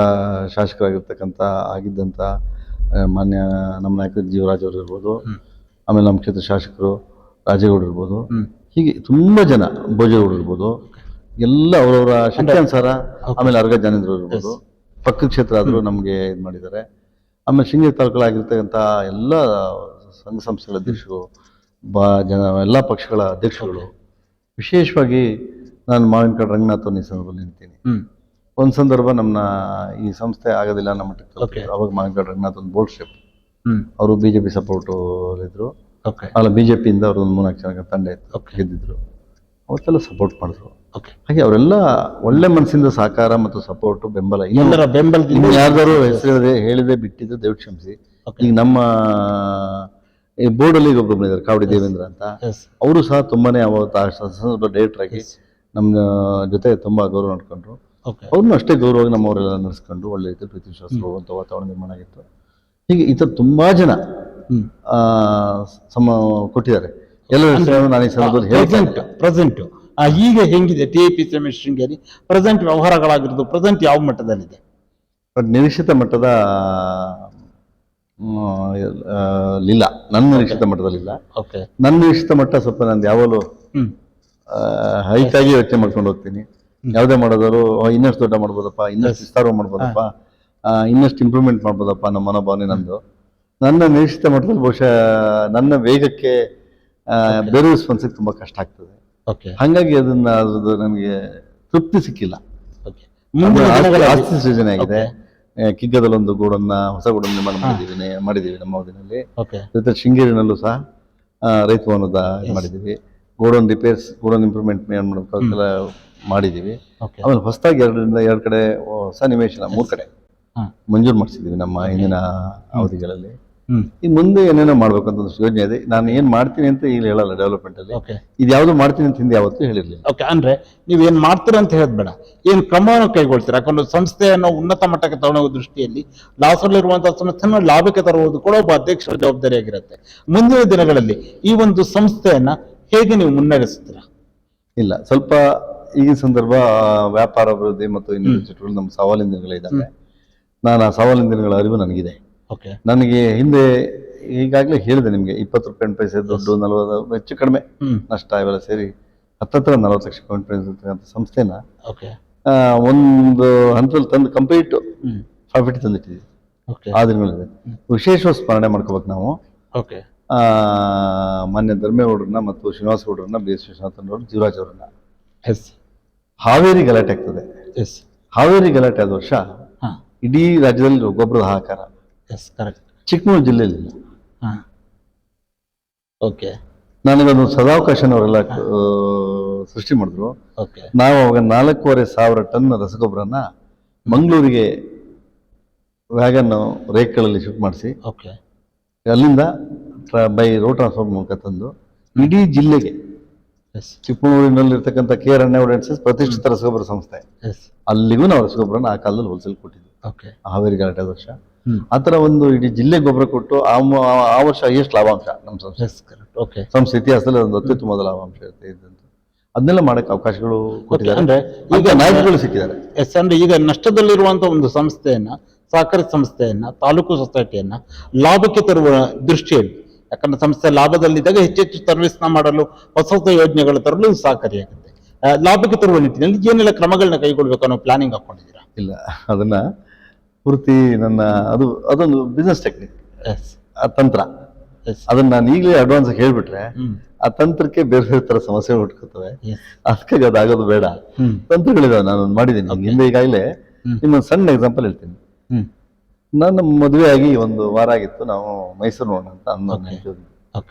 ಶಾಸಕರಾಗಿರ್ತಕ್ಕಂಥ ಆಗಿದ್ದಂಥ ಮಾನ್ಯ ನಮ್ಮ ನಾಯಕರು ಜೀವರಾಜ್ ಅವರು ಇರ್ಬೋದು, ಆಮೇಲೆ ನಮ್ಮ ಕ್ಷೇತ್ರ ಶಾಸಕರು ರಾಜೇಗೌಡರು ಇರ್ಬೋದು, ಹೀಗೆ ತುಂಬಾ ಜನ, ಭೋಜೇಗೌಡರು ಇರ್ಬೋದು, ಎಲ್ಲ ಅವರವರ ಶಕ್ತಿ ಅನುಸಾರ. ಆಮೇಲೆ ಅರ್ಗ ಜಾನೇಂದ್ರ ಇರ್ಬೋದು, ಪಕ್ಕದ ಕ್ಷೇತ್ರ ಆದರೂ ನಮಗೆ ಇದು ಮಾಡಿದ್ದಾರೆ. ಆಮೇಲೆ ಶೃಂಗೇರಿ ತಾಲೂಕಲ್ಲಾಗಿರ್ತಕ್ಕಂಥ ಎಲ್ಲ ಸಂಘ ಸಂಸ್ಥೆಗಳ ಅಧ್ಯಕ್ಷರು, ಜನ ಎಲ್ಲ ಪಕ್ಷಗಳ ಅಧ್ಯಕ್ಷರುಗಳು, ವಿಶೇಷವಾಗಿ ನಾನು ಮಾವಿನಕಾಡು ರಂಗನಾಥ್ ಈ ಸಂದರ್ಭದಲ್ಲಿ ನಿಂತೀನಿ. ಒಂದು ಸಂದರ್ಭ ನಮ್ಮನ್ನ ಈ ಸಂಸ್ಥೆ ಆಗೋದಿಲ್ಲ ನಮ್ಮ ಮಟ್ಟಕ್ಕೆ, ಅವಾಗ ಮಾವಿನಕಾಡು ರಂಗನಾಥ್ ಒಂದು ಬೋಲ್ಡ್ ಸ್ಟೆಪ್. ಅವರು ಬಿಜೆಪಿ ಸಪೋರ್ಟ್ ಇದ್ರು, ಅಲ್ಲ ಬಿಜೆಪಿಯಿಂದ ಅವ್ರ ಒಂದು 3-4 ಜನ ತಂಡ ಇತ್ತು, ಗೆದ್ದಿದ್ರು. ಅವತ್ತೆಲ್ಲ ಸಪೋರ್ಟ್ ಮಾಡಿದ್ರು. ಹಾಗೆ ಅವರೆಲ್ಲ ಒಳ್ಳೆ ಮನಸ್ಸಿಂದ ಸಹಕಾರ ಮತ್ತು ಸಪೋರ್ಟ್ ಬೆಂಬಲ. ಯಾರ್ದಾರು ಹೆಸರು ಹೇಳಿದೆ ಬಿಟ್ಟಿದ್ದು ದಯವಿಟ್ಟು ಕ್ಷಮಿಸಿ. ಈಗ ನಮ್ಮ ಈ ಬೋರ್ಡ್ ಅಲ್ಲಿ ಒಬ್ಬರು ಬಂದಿದ್ದಾರೆ, ಕಾವಡಿ ದೇವೇಂದ್ರ ಅಂತ. ಅವರು ಸಹ ತುಂಬಾನೇ ಅವತ್ತು ಡೈರೆಕ್ಟರ್ ಆಗಿ ನಮ್ಮ ಜೊತೆ ತುಂಬಾ ಗೌರವ ನಡ್ಕೊಂಡ್ರು. ಅವ್ರನ್ನೂ ಅಷ್ಟೇ ಗೌರವವಾಗಿ ನಮ್ಮವರೆಲ್ಲ ನಡೆಸ್ಕೊಂಡು ಒಳ್ಳೆ ರೀತಿ ಪ್ರೀತಿ ವಿಶ್ವಾಸ ಹೋಗುವಂತ ವಾತಾವರಣ ನಿರ್ಮಾಣ ಆಗಿತ್ತು. ಹೀಗೆ ಈ ತರ ತುಂಬಾ ಜನ ಕೊಟ್ಟಿದ್ದಾರೆ. ಎಲ್ಲರೂ ನಾನು ಈ ಸಂದರ್ಭದಲ್ಲಿ ಪ್ರೆಸೆಂಟ್ ಈಗ ಹೆಂಗಿದೆ TAPCMS ಶೃಂಗೇರಿ ಪ್ರೆಸೆಂಟ್ ವ್ಯವಹಾರಗಳಾಗಿರೋದು ಪ್ರೆಸೆಂಟ್ ಯಾವ ಮಟ್ಟದಲ್ಲಿದೆ? ನಿರೀಕ್ಷಿತ ಮಟ್ಟದ ಇಲ್ಲ, ನನ್ನ ನಿರೀಕ್ಷಿತ ಮಟ್ಟದಲ್ಲಿಲ್ಲ. ನನ್ನ ನಿರೀಕ್ಷಿತ ಮಟ್ಟ ಸ್ವಲ್ಪ ನಂದು ಯಾವಾಗಲೂ ಹೈಕ್ ಆಗಿ ಯೋಚನೆ ಮಾಡ್ಕೊಂಡು ಹೋಗ್ತೀನಿ. ಯಾವುದೇ ಮಾಡೋದಾದ್ರು ಇನ್ನಷ್ಟು ದೊಡ್ಡ ಮಾಡ್ಬೋದಪ್ಪ, ಇನ್ನಷ್ಟು ವಿಸ್ತಾರ ಮಾಡ್ಬೋದಪ್ಪ, ಇನ್ನಷ್ಟು ಇಂಪ್ರೂವ್ಮೆಂಟ್ ಮಾಡ್ಬೋದಪ್ಪ ನಮ್ಮ ಮನೋಭಾವನೆ ನಂದು. ನನ್ನ ನಿರೀಕ್ಷಿತ ಮಟ್ಟದಲ್ಲಿ ಬಹುಶಃ ನನ್ನ ವೇಗಕ್ಕೆ ಬೇರೆ ರೆಸ್ಪಾನ್ಸಿಗೆ ತುಂಬಾ ಕಷ್ಟ ಆಗ್ತದೆ. ಹಾಗಾಗಿ ಅದ್ರದ್ದು ನನಗೆ ತೃಪ್ತಿ ಸಿಕ್ಕಿಲ್ಲ. ಆಸ್ತಿ ಸೃಜನೆ ಆಗಿದೆ. ಕಿಗ್ಗದಲ್ಲಿ ಒಂದು ಗೂಡನ್ನ, ಹೊಸ ಗೂಡನ್ನ ನಿರ್ಮಾಣ ಮಾಡಿದ್ದೀವಿ ನಮ್ಮ ಅವಧಿನಲ್ಲಿ. ಜೊತೆ ಶೃಂಗೇರಿನಲ್ಲೂ ಸಹ ರೈತ ಭವನದ ಮಾಡಿದ್ದೀವಿ. ಗೋಡನ್ ರಿಪೇರ್ಸ್, ಗೋಡನ್ ಇಂಪ್ರೂವ್ಮೆಂಟ್ ಮಾಡಬೇಕಾಗೆಲ್ಲ ಮಾಡಿದ್ದೀವಿ. ಆಮೇಲೆ ಹೊಸದಾಗಿ 2 ಕಡೆ ಹೊಸ ನಿವೇಶನ 3 ಕಡೆ ಮಂಜೂರು ಮಾಡಿಸಿದ್ದೀವಿ ನಮ್ಮ ಹಿಂದಿನ ಅವಧಿಗಳಲ್ಲಿ. ಈ ಮುಂದೆ ಏನೇನೋ ಮಾಡ್ಬೇಕು ಅಂತ ಒಂದು ಯೋಜನೆ ಇದೆ. ನಾನು ಏನ್ ಮಾಡ್ತೀನಿ ಅಂತ ಈಗ ಹೇಳಲ್ಲ ಡೆವಲಪ್ಮೆಂಟ್ ಅಲ್ಲಿ. ಇದು ಯಾವ್ದು ಮಾಡ್ತೀನಿ ಅಂತ ಹಿಂದೆ ಯಾವತ್ತೂ ಹೇಳಿರ್ಲಿಲ್ಲ. ಅಂದ್ರೆ ನೀವ್ ಏನ್ ಮಾಡ್ತೀರಾ ಅಂತ ಹೇಳಬೇಡ, ಏನ್ ಕ್ರಮವನ್ನು ಕೈಗೊಳ್ತೀರಾ. ಯಾಕಂದ್ರೆ ಸಂಸ್ಥೆಯನ್ನು ಉನ್ನತ ಮಟ್ಟಕ್ಕೆ ತಗೊಳ್ಳೋ ದೃಷ್ಟಿಯಲ್ಲಿ ಲಾಸಲ್ಲಿರುವಂತಹ ಸಂಸ್ಥೆಯನ್ನು ಲಾಭಕ್ಕೆ ತರುವುದು ಕೂಡ ಒಬ್ಬ ಅಧ್ಯಕ್ಷರ ಜವಾಬ್ದಾರಿಯಾಗಿರುತ್ತೆ. ಮುಂದಿನ ದಿನಗಳಲ್ಲಿ ಈ ಒಂದು ಸಂಸ್ಥೆಯನ್ನ ಹೇಗೆ ನೀವು ಮುನ್ನಡೆಸ್ತೀರಾ? ಇಲ್ಲ, ಸ್ವಲ್ಪ ಈಗಿನ ಸಂದರ್ಭ ವ್ಯಾಪಾರ ಅಭಿವೃದ್ಧಿ ಮತ್ತು ಇನ್ನೊಂದು ಚಟುವಟಿಕೆ ನಮ್ಮ ಸವಾಲಿನ ದಿನಗಳಿದ್ದಾವೆ. ನಾನು ಆ ಸವಾಲಿನ ದಿನಗಳ ಅರಿವು ನನಗಿದೆ. ನನಗೆ ಹಿಂದೆ ಈಗಾಗಲೇ ಹೇಳಿದೆ ನಿಮ್ಗೆ, 20 ಪೈಸೆ ದುಡ್ಡು, 40 ಹೆಚ್ಚು ಕಡಿಮೆ ನಷ್ಟ ಇವೆಲ್ಲ ಸೇರಿ ಹತ್ತತ್ರ 40 ಲಕ್ಷ ಇರ್ತಕ್ಕಂಥ ಸಂಸ್ಥೆನ ಒಂದು ಹಂತದಲ್ಲಿ ತಂದು ಕಂಪ್ಲೀಟ್ ಪ್ರಾಫಿಟ್ ತಂದಿಟ್ಟಿದ್ವಿ. ಆ ದಿನಗಳಿದೆ. ವಿಶೇಷವಾಗಿ ಸ್ಮರಣೆ ಮಾಡ್ಕೋಬೇಕು ನಾವು. ಮಾನ್ಯ ಧರ್ಮೇಗೌಡರನ್ನ ಮತ್ತು ಶ್ರೀನಿವಾಸ ಗೌಡರನ್ನ, ಬಿ ಎಸ್ ವಿಶ್ವನಾಥನ್ ಜೀವರಾಜ್ ಅವರನ್ನ. ಹಾವೇರಿ ಗಲಾಟೆ ಆಗ್ತದೆ. ಹಾವೇರಿ ಗಲಾಟೆ ಆದ ವರ್ಷ ಇಡೀ ರಾಜ್ಯದಲ್ಲಿ ಗೊಬ್ಬರದ ಹಾಹಾಕಾರ. ಚಿಕ್ಕಮಗಳೂರು ಜಿಲ್ಲೆಯಲ್ಲಿ ನನಗೊಂದು ಸದಾವಕಾಶನವರೆಲ್ಲ ಸೃಷ್ಟಿ ಮಾಡಿದ್ರು. ನಾವು ಅವಾಗ 4,500 ಟನ್ ರಸಗೊಬ್ಬರನ ಮಂಗಳೂರಿಗೆ ವ್ಯಾಗನ್ ರೇಕ್ಗಳಲ್ಲಿ ಶಿಫ್ಟ್ ಮಾಡಿಸಿ ಅಲ್ಲಿಂದ ಬೈ ರೋಡ್ ಟ್ರಾನ್ಸ್ಫರ್ ಮೂಲಕ ತಂದು ಇಡೀ ಜಿಲ್ಲೆಗೆ, ಚಿಕ್ಕಮಗಳೂರಿನಲ್ಲಿರ್ತಕ್ಕಂಥ KR ಅನ್ಎವಿಡೆನ್ಸಸ್ ಪ್ರತಿಷ್ಠಿತ ರಸಗೊಬ್ಬರ ಸಂಸ್ಥೆ, ಅಲ್ಲಿಗೂ ನಾವು ರಸಗೊಬ್ಬರನ ಆ ಕಾಲದಲ್ಲಿ ಹೋಲ್ಸೇಲ್ ಕೊಟ್ಟಿದ್ವಿ. ಹಾವೇರಿ ಗಲಾಟೆ ವರ್ಷ ಆತರ ಒಂದು ಇಡೀ ಜಿಲ್ಲೆ ಗೊಬ್ಬರ ಕೊಟ್ಟು ಆ ವರ್ಷ ಹೈಯೆಸ್ಟ್ ಲಾಭಾಂಶ ನಮ್ಮ ಸಂಸ್ಥೆ ಇತಿಹಾಸದಲ್ಲಿ ಒಂದು ಅತ್ಯುತ್ತಮವಾದ ಲಾಭಾಂಶ ಇದ್ದಂತ. ಅದನ್ನೆಲ್ಲ ಮಾಡಕ್ಕೆ ಅವಕಾಶಗಳು ಕೊಟ್ಟಿದ್ದಾರೆ. ಈಗ ನಾಯಕಗಳು ಸಿಕ್ಕಿದ್ದಾರೆ. ಅಂದ್ರೆ ಈಗ ನಷ್ಟದಲ್ಲಿರುವಂತಹ ಒಂದು ಸಂಸ್ಥೆಯನ್ನ, ಸಹಕಾರಿ ಸಂಸ್ಥೆಯನ್ನ, ತಾಲೂಕು ಸೊಸೈಟಿಯನ್ನ ಲಾಭಕ್ಕೆ ತರುವ ದೃಷ್ಟಿಯಲ್ಲಿ, ಯಾಕಂದ್ರೆ ಸಂಸ್ಥೆ ಲಾಭದಲ್ಲಿದ್ದಾಗ ಹೆಚ್ಚೆಚ್ಚು ಸರ್ವಿಸ್ನ ಮಾಡಲು ಹೊಸ ಹೊಸ ಯೋಜನೆಗಳು ತರಲು ಸಹಕಾರಿಯಾಗುತ್ತೆ. ಲಾಭಕ್ಕೆ ತರುವ ನಿಟ್ಟಿನಲ್ಲಿ ಏನೆಲ್ಲ ಕ್ರಮಗಳನ್ನ ಕೈಗೊಳ್ಬೇಕು ಅನ್ನೋ ಪ್ಲಾನಿಂಗ್ ಹಾಕೊಂಡಿದ್ದೀರಾ? ಇಲ್ಲ, ಅದನ್ನ ಪೂರ್ತಿ ಅದೊಂದು ಬಿಸ್ನೆಸ್ ಟೆಕ್ನಿಕ್, ಆ ತಂತ್ರ. ಅದನ್ನ ನಾನು ಈಗಲೇ ಅಡ್ವಾನ್ಸ್ ಹೇಳ್ಬಿಟ್ರೆ ಆ ತಂತ್ರಕ್ಕೆ ಬೇರೆ ಬೇರೆ ತರ ಸಮಸ್ಯೆಗಳು ಹುಟ್ಕೋತವೆ. ಅದಕ್ಕಾಗಿ ಅದಾಗೋದು ಬೇಡ. ತಂತ್ರಗಳಿದಾವೆ, ನಾನು ಮಾಡಿದ್ದೀನಿ ಹಿಂದೆ. ಈಗಾಗಲೇ ನಿಮ್ಮೊಂದು ಸಣ್ಣ ಎಕ್ಸಾಂಪಲ್ ಹೇಳ್ತೀನಿ. ನಾನು ಮದುವೆ ಆಗಿ 1 ವಾರ ಆಗಿತ್ತು. ನಾವು ಮೈಸೂರು ನೋಡೋಣ ಅಂತ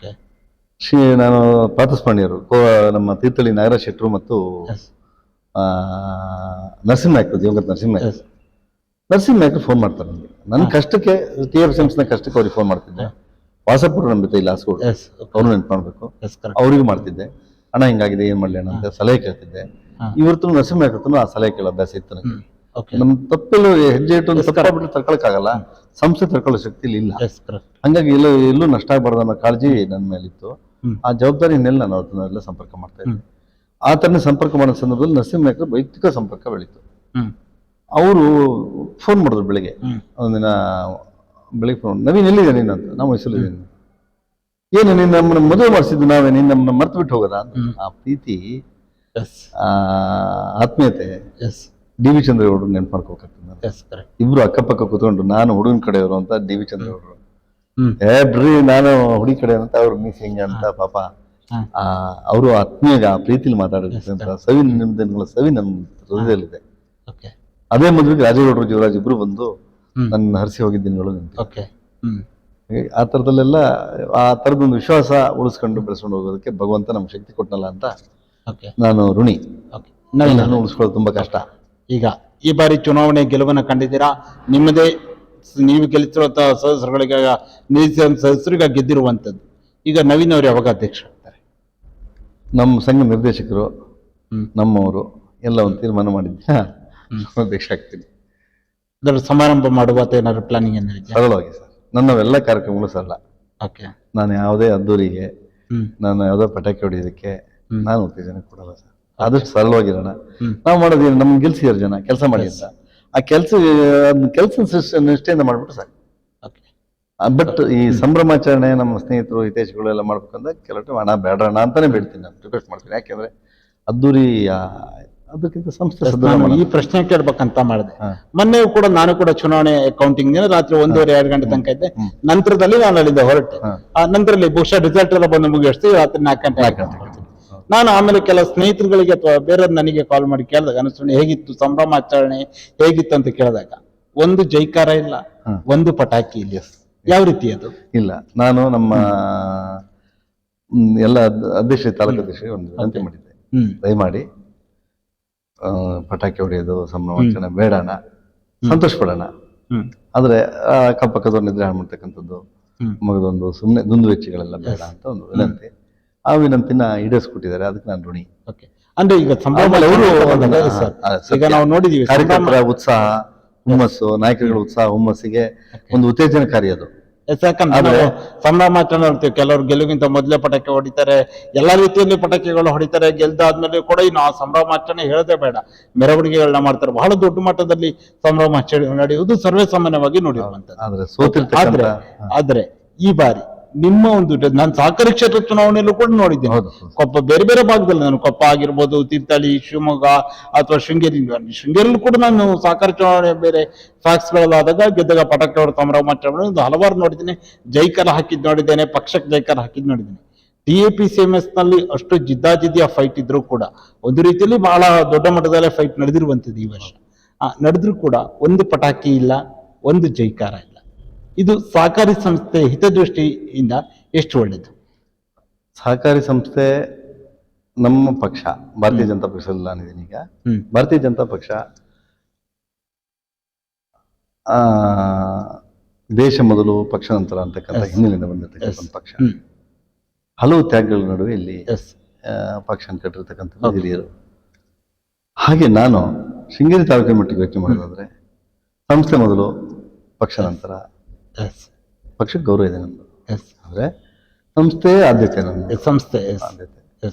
ನಾನು ಪಾತಸ್ಪಾಣಿಯರು, ನಮ್ಮ ತೀರ್ಥಹಳ್ಳಿ ನಾಗರಾಜ್ ಶೆಟ್ಟರು ಮತ್ತು ನರಸಿಂಹನಾಯ್ಕರು, ದಿವಂಗತ ನರಸಿಂಹನಾಯ್ಕರು ಫೋನ್ ಮಾಡ್ತಾರೆ ನನಗೆ. ನನ್ನ ಕಷ್ಟಕ್ಕೆ, TFSMS ಕಷ್ಟಕ್ಕೆ ಅವ್ರಿಗೆ ಫೋನ್ ಮಾಡ್ತಿದ್ದೆ. ವಾಸಪುರ ನಮ್ಮ ಜೊತೆ ಇಲ್ಲ, ಹಾಸ್ಕೋಡು, ಅವ್ರು ನೆನ್ಪು ಮಾಡ್ಬೇಕು. ಅವ್ರಿಗೂ ಮಾಡ್ತಿದ್ದೆ. ಅಣ್ಣ ಹಿಂಗಾಗಿದೆ, ಏನ್ ಮಾಡ್ಲಿ ಅಣ್ಣ ಅಂತ ಸಲಹೆ ಕೇಳ್ತಿದ್ದೆ. ಇವತ್ತು ನರಸಿಂಹನಾಯ್ಕರು ಆ ಸಲಹೆ ಕೇಳೋ ಅಭ್ಯಾಸ ಇತ್ತು ನನಗೆ. ನಮ್ ತಪ್ಪೆಲ್ಲ ಹೆಜ್ಜೆ ಇಟ್ಟು ತಪ್ಪಾಗ್ಬಿಟ್ಟು ತಡ್ಕೊಳಕ್ಕಾಗಲ್ಲ, ಸಂಸ್ಥೆ ತಡ್ಕೊಳ್ಳೋ ಶಕ್ತಿ ಇಲ್ಲ. ಹಂಗಾಗಿ ಎಲ್ಲೂ ನಷ್ಟ ಆಗಬಾರ್ದು ಅನ್ನೋ ಕಾಳಜಿ ನನ್ನ ಮೇಲಿತ್ತು. ಆ ಜವಾಬ್ದಾರಿನೆಲ್ಲ ನಾನು ಅವ್ರನ್ನೆಲ್ಲ ಸಂಪರ್ಕ ಮಾಡ್ತಾ ಇದ್ದೆ. ಆ ತರ ಸಂಪರ್ಕ ಮಾಡೋ ಸಂದರ್ಭದಲ್ಲಿ ನರಸಿಂಹನಾಯ್ಕರು ವೈಯಕ್ತಿಕ ಸಂಪರ್ಕ ಬೆಳೀತು. ಅವರು ಫೋನ್ ಮಾಡಿದ್ರು ಬೆಳಿಗ್ಗೆ. ಒಂದಿನ ಬೆಳಿಗ್ಗೆ ಫೋನ್, ನವೀನ್ ಎಲ್ಲಿದೆ ನೀನು ಅಂತ. ನಾವು ಮೈಸೂರಿದ್ದೀನಿ. ಏನು ನೀನು ನಮ್ಮನ್ನ ಮದುವೆ ಮಾಡಿಸಿದ್ದು ನಾವೇ, ನೀನು ನಮ್ಮನ್ನ ಮರ್ತು ಬಿಟ್ಟು ಹೋಗೋದ? ಆ ಪ್ರೀತಿ, ಆತ್ಮೀಯತೆ ಡಿ ವಿ ಚಂದ್ರೇಗೌಡರು ನೆನ್ಪು ಮಾಡ್ಕೋಬೇಕಾಗ್ತದೆ. ಇಬ್ರು ಅಕ್ಕಪಕ್ಕ ಕೂತ್ಕೊಂಡು, ನಾನು ಹುಡುಗನ ಕಡೆಯವರು ಅಂತ ಡಿ ವಿ ಚಂದ್ರೇಗೌಡರು, ಬ್ರಿ ನಾನು ಹುಡುಗಿ ಕಡೆ ಅಂತ, ಅವ್ರು ಮೀಸ್ ಹಿಂಗ ಅಂತ. ಪಾಪ ಅವರು ಆತ್ಮೀಯ ಪ್ರೀತಿಲಿ ಮಾತಾಡಿದ ಸವಿ ನಿಮ್ದಿನಗಳ ಸವಿ ನನ್ನ ಹೃದಯದಲ್ಲಿದೆ. ಅದೇ ಮದುವೆಗೆ ರಾಜೇಗೌಡರು, ಜೀವರಾಜ್ ಇಬ್ರು ಬಂದು ನನ್ನ ಹರಿಸಿ ಹೋಗಿದ್ದ ದಿನಗಳು ನಿಂತು. ಆ ಥರದಲ್ಲೆಲ್ಲ ಆ ಥರದೊಂದು ವಿಶ್ವಾಸ ಉಳಿಸ್ಕೊಂಡು ಬೆಳೆಸ್ಕೊಂಡು ಹೋಗೋದಕ್ಕೆ ಭಗವಂತ ನಮ್ಗೆ ಶಕ್ತಿ ಕೊಟ್ಟನಲ್ಲ ಅಂತ ನಾನು ಋಣಿ. ನಾನು ಉಳಿಸ್ಕೊಳ್ಳೋದು ತುಂಬಾ ಕಷ್ಟ. ಈಗ ಈ ಬಾರಿ ಚುನಾವಣೆ ಗೆಲುವನ್ನು ಕಂಡಿದ್ದೀರಾ. ನಿಮ್ಮದೇ, ನೀವು ಗೆಲ್ಲಿಸಿರುವಂತಹ ಸದಸ್ಯರುಗಳಿಗೆ, ನಿಲ್ಲಿಸಿದ ಸದಸ್ಯರಿಗೆ ಗೆದ್ದಿರುವಂಥದ್ದು. ಈಗ ನವೀನ್ ಅವರು ಯಾವಾಗ ಅಧ್ಯಕ್ಷ ಆಗ್ತಾರೆ? ನಮ್ಮ ಸಂಘ ನಿರ್ದೇಶಕರು, ನಮ್ಮವರು ಎಲ್ಲ ಒಂದು ತೀರ್ಮಾನ ಮಾಡಿದ್ದೆ, ಅಧ್ಯಕ್ಷ ಆಗ್ತೀನಿ. ಅದರ ಸಮಾರಂಭ ಮಾಡುವ ಏನಾದ್ರು ಪ್ಲಾನಿಂಗ್ ಏನಿದೆ? ಸರಳವಾಗಿ ಸರ್, ನನ್ನವೆಲ್ಲ ಕಾರ್ಯಕ್ರಮಗಳು ಸರಳ. ನಾನು ಯಾವುದೇ ಅದ್ದೂರಿಗೆ, ನಾನು ಯಾವುದೋ ಪಟಾಕಿ ಹೊಡೆಯೋದಕ್ಕೆ ನಾನು ಉತ್ತೇಜನ ಕೊಡಲ್ಲ ಸರ್. ಆದಷ್ಟು ಸರಳವಾಗಿರೋಣ. ನಾವು ಮಾಡೋದೇನು, ನಮ್ಗೆ ಗೆಲ್ಸಿದಾರೆ ಜನ, ಕೆಲಸ ಮಾಡಿ ಅಂತ. ಆ ಕೆಲಸ ನಿಷ್ಠೆಯಿಂದ ಮಾಡ್ಬಿಟ್ಟು ಸಾಕು. ಬಟ್ ಈ ಸಂಭ್ರಮಾಚರಣೆ ನಮ್ಮ ಸ್ನೇಹಿತರು ಹಿತೈಷಿಗಳು ಎಲ್ಲ ಮಾಡ್ಬೇಕಂದ್ರೆ ಕೆಲವು ಹಣ ಬೇಡ ಅಂತಾನೆ ಬಿಡ್ತೀನಿ, ನಾನು ರಿಕ್ವೆಸ್ಟ್ ಮಾಡ್ತೀನಿ. ಯಾಕೆಂದ್ರೆ ಅದ್ದೂರಿ ಅದಕ್ಕಿಂತ ಸಂಸ್ಥೆ ಸದೃಢ ನಾನು ಈ ಮಾಡೋದು. ಪ್ರಶ್ನೆ ಕೇಳ್ಬೇಕಂತ ಮಾಡಿದೆ. ಹಾ. ಮೊನ್ನೆ ಕೂಡ ನಾನು ಕೂಡ ಚುನಾವಣೆ ಕೌಂಟಿಂಗ್ ದಿನ ರಾತ್ರಿ 1:30 2 ಗಂಟೆ ತನಕ ಇದ್ದೆ. ನಂತರದಲ್ಲಿ ನಾನು ಅಲ್ಲಿಂದ ಹೊರಟೆ. ಹಾ. ಆ ನಂತರದಲ್ಲಿ ಬಹುಶಃ ರಿಸಲ್ಟ್ ಎಲ್ಲ ಬಂದು ಮುಗಿಸ್ತೀವಿ ರಾತ್ರಿ 4 ಗಂಟೆ ಆಯ್ತು. ನಾನು ಆಮೇಲೆ ಕೆಲ ಸ್ನೇಹಿತರುಗಳಿಗೆ ಅಥವಾ ಬೇರೆಯವ್ರು ನನಗೆ ಕಾಲ್ ಮಾಡಿ ಕೇಳಿದಾಗ ಅನಿಸ್ತು ಹೇಗಿತ್ತು ಸಂಭ್ರಮಾಚರಣೆ ಹೇಗಿತ್ತು ಅಂತ ಕೇಳಿದಾಗ ಒಂದು ಜೈಕಾರ ಇಲ್ಲ, ಒಂದು ಪಟಾಕಿ ಇಲ್ಲ. ಯಾವ ರೀತಿ ಅದು? ಇಲ್ಲ, ನಾನು ನಮ್ಮ ಎಲ್ಲ ಅಧ್ಯಕ್ಷ ತಾಲೂಕು ಅಧ್ಯಕ್ಷರಿಗೆ ಒಂದು ವಿನಂತಿ ಮಾಡಿದ್ದೆ, ದಯಮಾಡಿ ಪಟಾಕಿ ಹೊಡೆಯೋದು ಸಂಭ್ರಮಾಚರಣೆ ಬೇಡಣ, ಸಂತೋಷ ಪಡೋಣ. ಆದ್ರೆ ಅಕ್ಕಪಕ್ಕದವ್ರು ನಿದ್ರೆ ಹಾಳು ಮಾಡ್ತಕ್ಕಂಥದ್ದು, ಮಗದೊಂದು ಸುಮ್ಮನೆ ದುಂದುವೆಚ್ಚಗಳೆಲ್ಲ ಬೇಡ ಅಂತ ಒಂದು ವಿನಂತಿ. ಆ ವಿನಂತಿನ ಈಡೇರಿಸ್ಕೊಟ್ಟಿದ್ದಾರೆ, ಅದಕ್ಕೆ ನಾನು ಋಣಿ. ಅಂದ್ರೆ ಈಗ ಈಗ ನಾವು ನೋಡಿದೀವಿ ಕಾರ್ಯಕರ್ತರ ಉತ್ಸಾಹ ಹುಮ್ಮಸ್ಸು, ನಾಯಕರುಗಳ ಉತ್ಸಾಹ ಹುಮ್ಮಸ್ಸಿಗೆ ಒಂದು ಉತ್ತೇಜನಕಾರಿ ಅದು. ಯಾಕಂದ್ರೆ ಸಂಭ್ರಮಾಚರಣೆ ನೋಡ್ತೀವಿ, ಕೆಲವರು ಗೆಲುವಿಗಿಂತ ಮೊದಲೇ ಪಟಾಕಿ ಹೊಡಿತಾರೆ, ಎಲ್ಲಾ ರೀತಿಯಲ್ಲಿ ಪಟಾಕಿಗಳು ಹೊಡಿತಾರೆ. ಗೆಲ್ದಾದ್ಮೇಲೆ ಕೂಡ ಇನ್ನು ಆ ಸಂಭ್ರಮಾಚರಣೆ ಹೇಳದೆ ಬೇಡ, ಮೆರವಣಿಗೆಗಳನ್ನ ಮಾಡ್ತಾರೆ. ಬಹಳ ದೊಡ್ಡ ಮಟ್ಟದಲ್ಲಿ ಸಂಭ್ರಮಾಚರಣೆ ನಡೆಯುವುದು ಸರ್ವೇ ಸಾಮಾನ್ಯವಾಗಿ ನೋಡಿರುವಂತದ್ದು. ಆದ್ರೆ ಈ ಬಾರಿ ನಿಮ್ಮ ಒಂದು ನಾನು ಸಹಕಾರಿ ಕ್ಷೇತ್ರ ಚುನಾವಣೆಯಲ್ಲೂ ಕೂಡ ನೋಡಿದ್ದೇನೆ. ಕೊಪ್ಪ ಬೇರೆ ಬೇರೆ ಭಾಗದಲ್ಲಿ, ನಾನು ಕೊಪ್ಪ ಆಗಿರ್ಬೋದು, ತೀರ್ಥಹಳ್ಳಿ, ಶಿವಮೊಗ್ಗ ಅಥವಾ ಶೃಂಗೇರಿಯಲ್ಲೂ ಕೂಡ ನಾನು ಸಹಕಾರಿ ಚುನಾವಣೆ ಬೇರೆ ಫ್ಯಾಕ್ಸ್ಗಳಾದಾಗ ಗೆದ್ದಾಗ ಪಟಾಕಿ ಹೊಡೆದ ಸಂಭ್ರಮಾಚರಣೆ ಹಲವಾರು ನೋಡಿದ್ದೇನೆ. ಜೈಕಾರ ಹಾಕಿದ್ ನೋಡಿದ್ದೇನೆ, ಪಕ್ಷಕ್ಕೆ ಜೈಕಾರ ಹಾಕಿದ್ ನೋಡಿದ್ದೇನೆ. TAPCMS ನಲ್ಲಿ ಅಷ್ಟು ಜಿದ್ದಾಜಿದ್ದಿಯ ಫೈಟ್ ಇದ್ರೂ ಕೂಡ ಒಂದು ರೀತಿಯಲ್ಲಿ ಬಹಳ ದೊಡ್ಡ ಮಟ್ಟದಲ್ಲೇ ಫೈಟ್ ನಡೆದಿರುವಂತದ್ದು ಈ ವರ್ಷ. ನಡೆದ್ರೂ ಕೂಡ ಒಂದು ಪಟಾಕಿ ಇಲ್ಲ, ಒಂದು ಜೈಕಾರ ಇಲ್ಲ. ಇದು ಸಹಕಾರಿ ಸಂಸ್ಥೆ ಹಿತದೃಷ್ಟಿಯಿಂದ ಎಷ್ಟು ಒಳ್ಳೆಯದು? ಸಹಕಾರಿ ಸಂಸ್ಥೆ ನಮ್ಮ ಪಕ್ಷ ಭಾರತೀಯ ಜನತಾ ಪಕ್ಷದಲ್ಲಿ ನಾನಿದ್ದೀನಿ ಈಗ. ಭಾರತೀಯ ಜನತಾ ಪಕ್ಷ ದೇಶ ಮೊದಲು ಪಕ್ಷ ನಂತರ ಅಂತಕ್ಕಂಥ ಹಿನ್ನೆಲೆಯಿಂದ ಬಂದಿರತಕ್ಕಂಥ ಪಕ್ಷ. ಹಲವು ತ್ಯಾಗಗಳ ನಡುವೆ ಇಲ್ಲಿ ಪಕ್ಷ ಕಟ್ಟಿರ್ತಕ್ಕಂಥ ಹಿರಿಯರು. ಹಾಗೆ ನಾನು ಶೃಂಗೇರಿ ತಾಲೂಕಿನ ಮಟ್ಟಿಗೆ ಯೋಚನೆ ಮಾಡೋದಾದ್ರೆ ಸಂಸ್ಥೆ ಮೊದಲು ಪಕ್ಷ ನಂತರ. ಪಕ್ಷಕ್ಕೆ ಗೌರವ ಇದೆ ನಮ್ದು, ಆದ್ರೆ ಸಂಸ್ಥೆ ಆದ್ಯತೆ ನಮ್ದು, ಸಂಸ್ಥೆ ಆದ್ಯತೆ.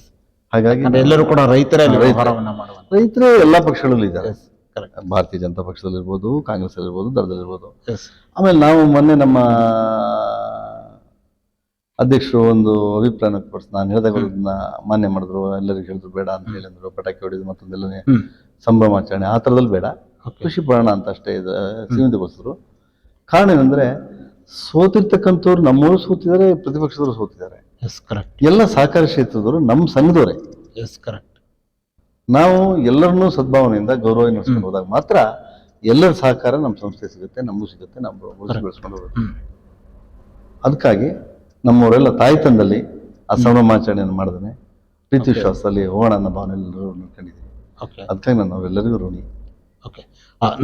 ಹಾಗಾಗಿ ಎಲ್ಲರೂ ಕೂಡ ರೈತರೇ ಎಲ್ಲಾ ಪಕ್ಷಗಳಲ್ಲೂ ಇದ್ದಾರೆ. ಭಾರತೀಯ ಜನತಾ ಪಕ್ಷದಲ್ಲಿರ್ಬೋದು, ಕಾಂಗ್ರೆಸ್ ಅಲ್ಲಿರ್ಬೋದು, ದಳದಲ್ಲಿರ್ಬೋದು. ಆಮೇಲೆ ನಾವು ಮೊನ್ನೆ ನಮ್ಮ ಅಧ್ಯಕ್ಷರು ಒಂದು ಅಭಿಪ್ರಾಯ ವ್ಯಕ್ತಪಡಿಸಿ, ನಾನು ಹೇಳಿದಾಗ ಮಾನ್ಯ ಮಾಡಿದ್ರು, ಎಲ್ಲರಿಗೂ ಹೇಳಿದ್ರು ಬೇಡ ಅಂತ ಹೇಳಿದ್ರು. ಪಟಾಕಿ ಹೊಡೆದು ಮತ್ತೊಂದೆಲ್ಲ ಸಂಭ್ರಮಾಚರಣೆ ಆ ಥರದಲ್ಲಿ ಬೇಡ, ಖುಷಿ ಪಡೋಣ ಅಂತ ಅಷ್ಟೇ ಸೀಮಿತಗೊಳಿಸಿದ್ರು. ಕಾರಣ ಏನಂದ್ರೆ ಸೋತಿರ್ತಕ್ಕಂಥವ್ರು ನಮ್ಮವರು ಸೋತಿದ್ದಾರೆ, ಪ್ರತಿಪಕ್ಷದವರು ಸೋತಿದ್ದಾರೆ. ಎಲ್ಲ ಸಹಕಾರಿ ಕ್ಷೇತ್ರದವರು ನಮ್ಮ ಸಂಘದವರೇ. ನಾವು ಎಲ್ಲರನ್ನೂ ಸದ್ಭಾವನೆಯಿಂದ ಗೌರವ ನಡೆಸ್ಕೊಂಡು ಹೋದಾಗ ಮಾತ್ರ ಎಲ್ಲರ ಸಹಕಾರ ನಮ್ಮ ಸಂಸ್ಥೆ ಸಿಗುತ್ತೆ, ನಮಗೂ ಸಿಗುತ್ತೆ, ನಾವು ಬೆಳೆಸ್ಕೊಂಡು ಹೋಗುತ್ತೆ. ಅದಕ್ಕಾಗಿ ನಮ್ಮವರೆಲ್ಲ ತಾಯ್ತನದಲ್ಲಿ ಆ ಸಂಭ್ರಮಾಚರಣೆಯನ್ನು ಮಾಡಿದ್ರೆ ಪ್ರೀತಿ ವಿಶ್ವಾಸದಲ್ಲಿ ಹೋಗೋಣ ಅನ್ನೋ ಭಾವನೆ ಎಲ್ಲರೂ ನೋಡ್ಕೊಂಡಿದ್ದೀವಿ. ಅದಕ್ಕಾಗಿ ನಾನು ನಾವೆಲ್ಲರಿಗೂ ಋಣಿ.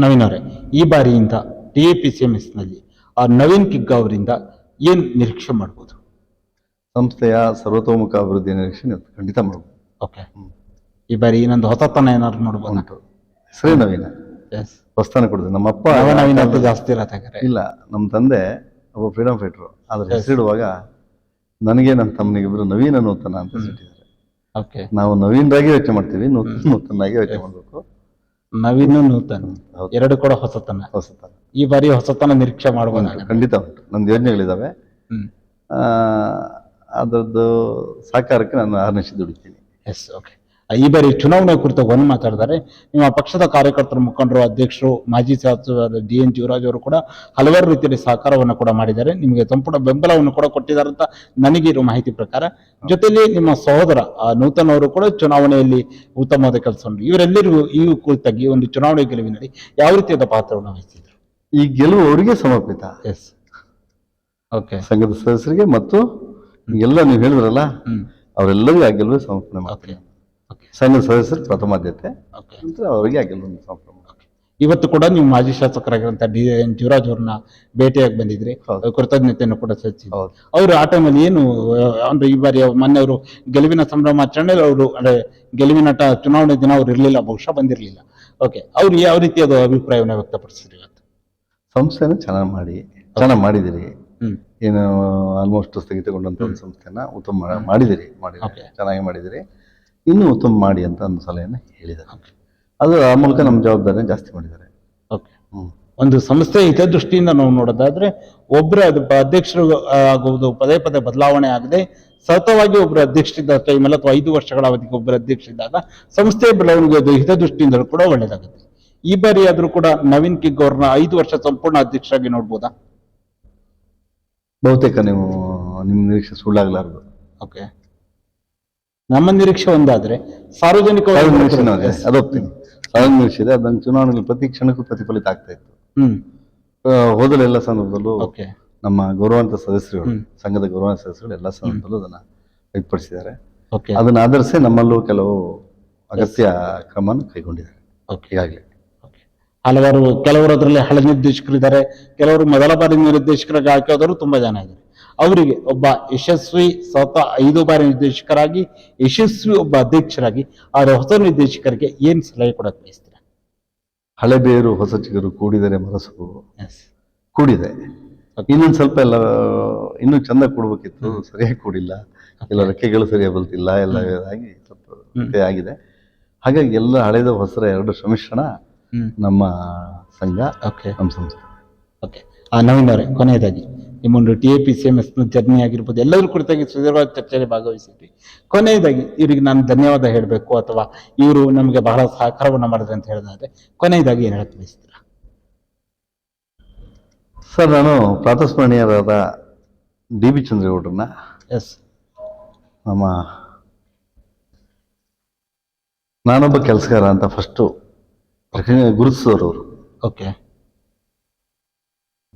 ನವೀನ್ ಅವರೇ, ಈ ಬಾರಿಯಿಂದ TAPCMS ನಲ್ಲಿ ನವೀನ್ ಕಿಗ್ಗಾ ಅವರಿಂದ ಏನ್ ನಿರೀಕ್ಷೆ ಮಾಡ್ಬೋದು? ಸಂಸ್ಥೆಯ ಸರ್ವತೋಮುಖ ಅಭಿವೃದ್ಧಿ ನಿರೀಕ್ಷೆ ಖಂಡಿತ ಮಾಡ್ಬೋದು. ಈ ಬಾರಿ ಇನ್ನೊಂದು ಹೊಸತನ ಏನಾದ್ರು ನೋಡ್ಬೋದು? ಹೆಸರೇ ನವೀನ, ಹೊಸತನ ಕೊಡುದು. ನಮ್ಮಪ್ಪ ನವೀನ ಜಾಸ್ತಿ ಇಲ್ಲ, ನಮ್ಮ ತಂದೆ ಒಬ್ಬ ಫ್ರೀಡಮ್ ಫೈಟರ್, ಆದ್ರೆ ಹೆಸರಿಡುವಾಗ ನನಗೆ ನನ್ನ ತಮ್ಮನಿಗೆ ಇಬ್ಬರು ನವೀನ ನೂತನ ಅಂತ ಹೆಸರಿಟ್ಟಿದ್ದಾರೆ. ನಾವು ನವೀನರಾಗಿ ಯೋಚನೆ ಮಾಡ್ತೀವಿ, ನೂತನಾಗಿ ಯೋಚನೆ ಮಾಡ್ಬೇಕು. ನವೀನ ನೂತನ ಎರಡು ಕೂಡ ಹೊಸತನ. ಈ ಬಾರಿ ಹೊಸತನ ನಿರೀಕ್ಷೆ ಮಾಡಬಹುದು? ಖಂಡಿತ ಉಂಟು, ನಂದು ಯೋಜನೆಗಳಿದಾವೆ. ಅದರದ್ದು ಸಾಕಾರಕ್ಕೆ ನಾನು ಆರ್ನಿಸಿ ದುಡಿತೀನಿ. ಈ ಬಾರಿ ಚುನಾವಣೆ ಕುರಿತು ಒಂದು ಮಾತಾಡಿದರೆ, ನಿಮ್ಮ ಪಕ್ಷದ ಕಾರ್ಯಕರ್ತರ ಮುಖಂಡರು, ಅಧ್ಯಕ್ಷರು, ಮಾಜಿ ಸಚಿವರು DN ಜೀವರಾಜ್ ಅವರು ಕೂಡ ಹಲವಾರು ರೀತಿಯಲ್ಲಿ ಸಹಕಾರವನ್ನು ಕೂಡ ಮಾಡಿದ್ದಾರೆ, ನಿಮಗೆ ಸಂಪೂರ್ಣ ಬೆಂಬಲವನ್ನು ಕೂಡ ಕೊಟ್ಟಿದ್ದಾರೆ ಅಂತ ನನಗಿರೋ ಮಾಹಿತಿ ಪ್ರಕಾರ. ಜೊತೆಯಲ್ಲಿ ನಿಮ್ಮ ಸಹೋದರ ನೂತನ್ ಅವರು ಕೂಡ ಚುನಾವಣೆಯಲ್ಲಿ ಉತ್ತಮವಾದ ಕೆಲಸವನ್ನು, ಇವರೆಲ್ಲರಿಗೂ ಈ ಕುರಿತಾಗಿ ಒಂದು ಚುನಾವಣೆ ಗೆಲುವಿನಲ್ಲಿ ಯಾವ ರೀತಿಯಾದ ಪಾತ್ರವನ್ನು ವಹಿಸಿದ್ರು? ಈ ಗೆಲುವು ಅವರಿಗೆ ಸಮರ್ಪಿತ. ಸಂಘದ ಸದಸ್ಯರಿಗೆ ಮತ್ತು ಎಲ್ಲ ನೀವು ಹೇಳಿದ್ರಲ್ಲ ಅವರೆಲ್ಲರಿಗೂ ಆ ಗೆಲುವು ಸಮರ್ಪಣೆ ಮಾಡ್ತೀನಿ. ಸಂಘದ ಸದಸ್ಯರು ಪ್ರಥಮ ಆದ್ಯತೆ, ಅವರಿಗೆ ಆ ಗೆಲುವು ಸಮರ್ಪಣೆ. ಇವತ್ತು ಕೂಡ ನೀವು ಮಾಜಿ ಶಾಸಕರಾಗಿರುವಂತಹ DN ಜೀವರಾಜ್ ಅವ್ರನ್ನ ಭೇಟಿಯಾಗಿ ಬಂದಿದ್ರಿ, ಕೃತಜ್ಞತೆಯನ್ನು ಕೂಡ ಸಲ್ಲಿಸಿದ್ರು. ಅವರು ಆ ಟೈಮಲ್ಲಿ ಏನು ಅಂದ್ರೆ ಈ ಬಾರಿ ಮೊನ್ನೆ ಅವರು ಗೆಲುವಿನ ಸಂಭ್ರಮಾಚರಣೆ, ಅವರು ಅಂದ್ರೆ ಗೆಲುವಿನ ಚುನಾವಣೆ ದಿನ ಅವ್ರು ಇರ್ಲಿಲ್ಲ, ಬಹುಶಃ ಬಂದಿರ್ಲಿಲ್ಲ. ಅವ್ರು ಯಾವ ರೀತಿಯಾದ ಅಭಿಪ್ರಾಯವನ್ನು ವ್ಯಕ್ತಪಡಿಸಿದ್ರು? ಇವತ್ತು ಸಂಸ್ಥೆನ ಚೆನ್ನಾಗಿ ಮಾಡಿದಿರಿ, ಏನು ಆಲ್ಮೋಸ್ಟ್ ಸ್ಥಗಿತಗೊಂಡಂತ ಒಂದು ಸಂಸ್ಥೆನ ಉತ್ತಮ ಮಾಡಿದಿರಿ, ಚೆನ್ನಾಗಿ ಮಾಡಿದಿರಿ, ಇನ್ನೂ ಉತ್ತಮ ಮಾಡಿ ಅಂತ ಒಂದು ಸಲಹೆಯನ್ನು ಹೇಳಿದ್ದಾರೆ. ಅದು ಆ ಮೂಲಕ ನಮ್ಮ ಜವಾಬ್ದಾರಿನ ಜಾಸ್ತಿ ಮಾಡಿದ್ದಾರೆ. ಒಂದು ಸಂಸ್ಥೆ ಹಿತದೃಷ್ಟಿಯಿಂದ ನಾವು ನೋಡೋದಾದ್ರೆ ಒಬ್ಬರ ಅಧ್ಯಕ್ಷರು ಆಗುವುದು ಪದೇ ಪದೇ ಬದಲಾವಣೆ ಆಗದೆ ಸತತವಾಗಿ ಒಬ್ಬರು ಅಧ್ಯಕ್ಷರಿದ್ದ ಟೈಮಲ್ಲಿ ಅಥವಾ 5 ವರ್ಷಗಳ ಅವಧಿಗೆ ಒಬ್ಬರು ಅಧ್ಯಕ್ಷರಿದ್ದಾಗ ಸಂಸ್ಥೆಯ ಬೆಳವಣಿಗೆ ಹಿತದೃಷ್ಟಿಯಿಂದ ಕೂಡ ಒಳ್ಳೇದಾಗುತ್ತೆ. ಈ ಬಾರಿ ಆದ್ರೂ ಕೂಡ ನವೀನ್ ಕಿಗ್ ಅವ್ರನ್ನ 5 ವರ್ಷ ಸಂಪೂರ್ಣ ಅಧ್ಯಕ್ಷರಾಗಿ ನೋಡ್ಬೋದಾ? ಬಹುತೇಕ ನಿಮ್ಮ ನಿರೀಕ್ಷೆ ಸುಳ್ಳಾಗ್ಲಾರ್ದು. ಓಕೆ, ನಮ್ಮ ನಿರೀಕ್ಷೆ ಒಂದಾದ್ರೆ ಸಾರ್ವಜನಿಕ ಅದೊಪ್ತೀನಿ. ಸಾರ್ವಜನಿಕ ನಿರೀಕ್ಷೆ ಇದೆ. ಅದು ನಂಗೆ ಚುನಾವಣೆಯಲ್ಲಿ ಪ್ರತಿ ಕ್ಷಣಕ್ಕೂ ಪ್ರತಿಫಲಿತ ಆಗ್ತಾ ಇತ್ತು. ಹೋದಲೆಲ್ಲ ಸಂದರ್ಭದಲ್ಲೂ ಓಕೆ, ನಮ್ಮ ಗೌರವಾನ್ವಿತ ಸದಸ್ಯರುಗಳು, ಸಂಘದ ಗೌರವಾನ್ವಿತ ಸದಸ್ಯರು ಎಲ್ಲ ಸಂದರ್ಭದಲ್ಲೂ ಅದನ್ನ ವ್ಯಕ್ತಪಡಿಸಿದ್ದಾರೆ. ಓಕೆ, ಅದನ್ನ ಆಧರಿಸಿ ನಮ್ಮಲ್ಲೂ ಕೆಲವು ಅಗತ್ಯ ಕ್ರಮ ಕೈಗೊಂಡಿದ್ದಾರೆ ಈಗಾಗಲೇ. ಹಲವಾರು ಕೆಲವರು ಅದರಲ್ಲಿ ಹಳೆ ನಿರ್ದೇಶಕರಿದ್ದಾರೆ, ಕೆಲವರು ಮೊದಲ ಬಾರಿ ನಿರ್ದೇಶಕರಾಗಿ ಆಯ್ಕೆ ಆದವರು ತುಂಬಾ ಜನ ಇದ್ದಾರೆ. ಅವರಿಗೆ ಒಬ್ಬ ಯಶಸ್ವಿ 5 ಬಾರಿ ನಿರ್ದೇಶಕರಾಗಿ ಯಶಸ್ವಿ ಒಬ್ಬ ಅಧ್ಯಕ್ಷರಾಗಿ ಅವರ ಹೊಸ ನಿರ್ದೇಶಕರಿಗೆ ಏನ್ ಸಲಹೆ ಕೊಡಕ್ ಬಯಸ್ತೀರಾ? ಹಳೆ ಬೇರು ಹೊಸ ಚಿಗುರು ಕೂಡಿದರೆ ಮನಸ್ಸು ಕೂಡಿದೆ. ಇನ್ನೊಂದು ಸ್ವಲ್ಪ ಎಲ್ಲ ಇನ್ನೂ ಚಂದ ಕೂಡ್ಬೇಕಿತ್ತು, ಸರಿಯಾಗಿ ಕೂಡಿಲ್ಲ. ಎಲ್ಲ ರೆಕ್ಕೆಗಳು ಸರಿಯಾಗಿ ಬಲ್ತಿಲ್ಲ, ಎಲ್ಲ ಆಗಿ ಸ್ವಲ್ಪ ಆಗಿದೆ. ಹಾಗಾಗಿ ಎಲ್ಲ ಹಳೆದ ಹೊಸರ ಎರಡು ಸಮ್ಮಿಶ್ರಣ ನಮ್ಮ ಸಂಘ, ನಮ್ಮ ಸಂಸ್ಥೆ. ಓಕೆ, ನವೀನ್ ಅವರೇ, ಕೊನೆಯದಾಗಿ ನಿಮ್ಮೊಂದು TAPCMS ಜರ್ನಿ ಆಗಿರ್ಬೋದು ಎಲ್ಲರೂ ಕುರಿತಾಗಿ ಸುದೀರ್ಘವಾದ ಚರ್ಚೆಯಲ್ಲಿ ಭಾಗವಹಿಸಿದ್ವಿ. ಕೊನೆಯದಾಗಿ ಇವರಿಗೆ ನಾನು ಧನ್ಯವಾದ ಹೇಳಬೇಕು ಅಥವಾ ಇವರು ನಮಗೆ ಬಹಳ ಸಹಕಾರವನ್ನು ಮಾಡಿದ್ರೆ ಅಂತ ಹೇಳಿದ್ರೆ ಕೊನೆಯದಾಗಿ ಏನ್ ಹೇಳಕ್ ಬಯಸ್ತೀರಾ? ಸರ್, ನಾನು ಪ್ರಾತಸ್ಮರಣೀಯರಾದ DB ಚಂದ್ರೇಗೌಡರನ್ನ, ನಮ್ಮ ನಾನೊಬ್ಬ ಕೆಲಸಗಾರ ಅಂತ ಫಸ್ಟು ಗುರುತಿಸಿದವರು ಅವರು. ಓಕೆ,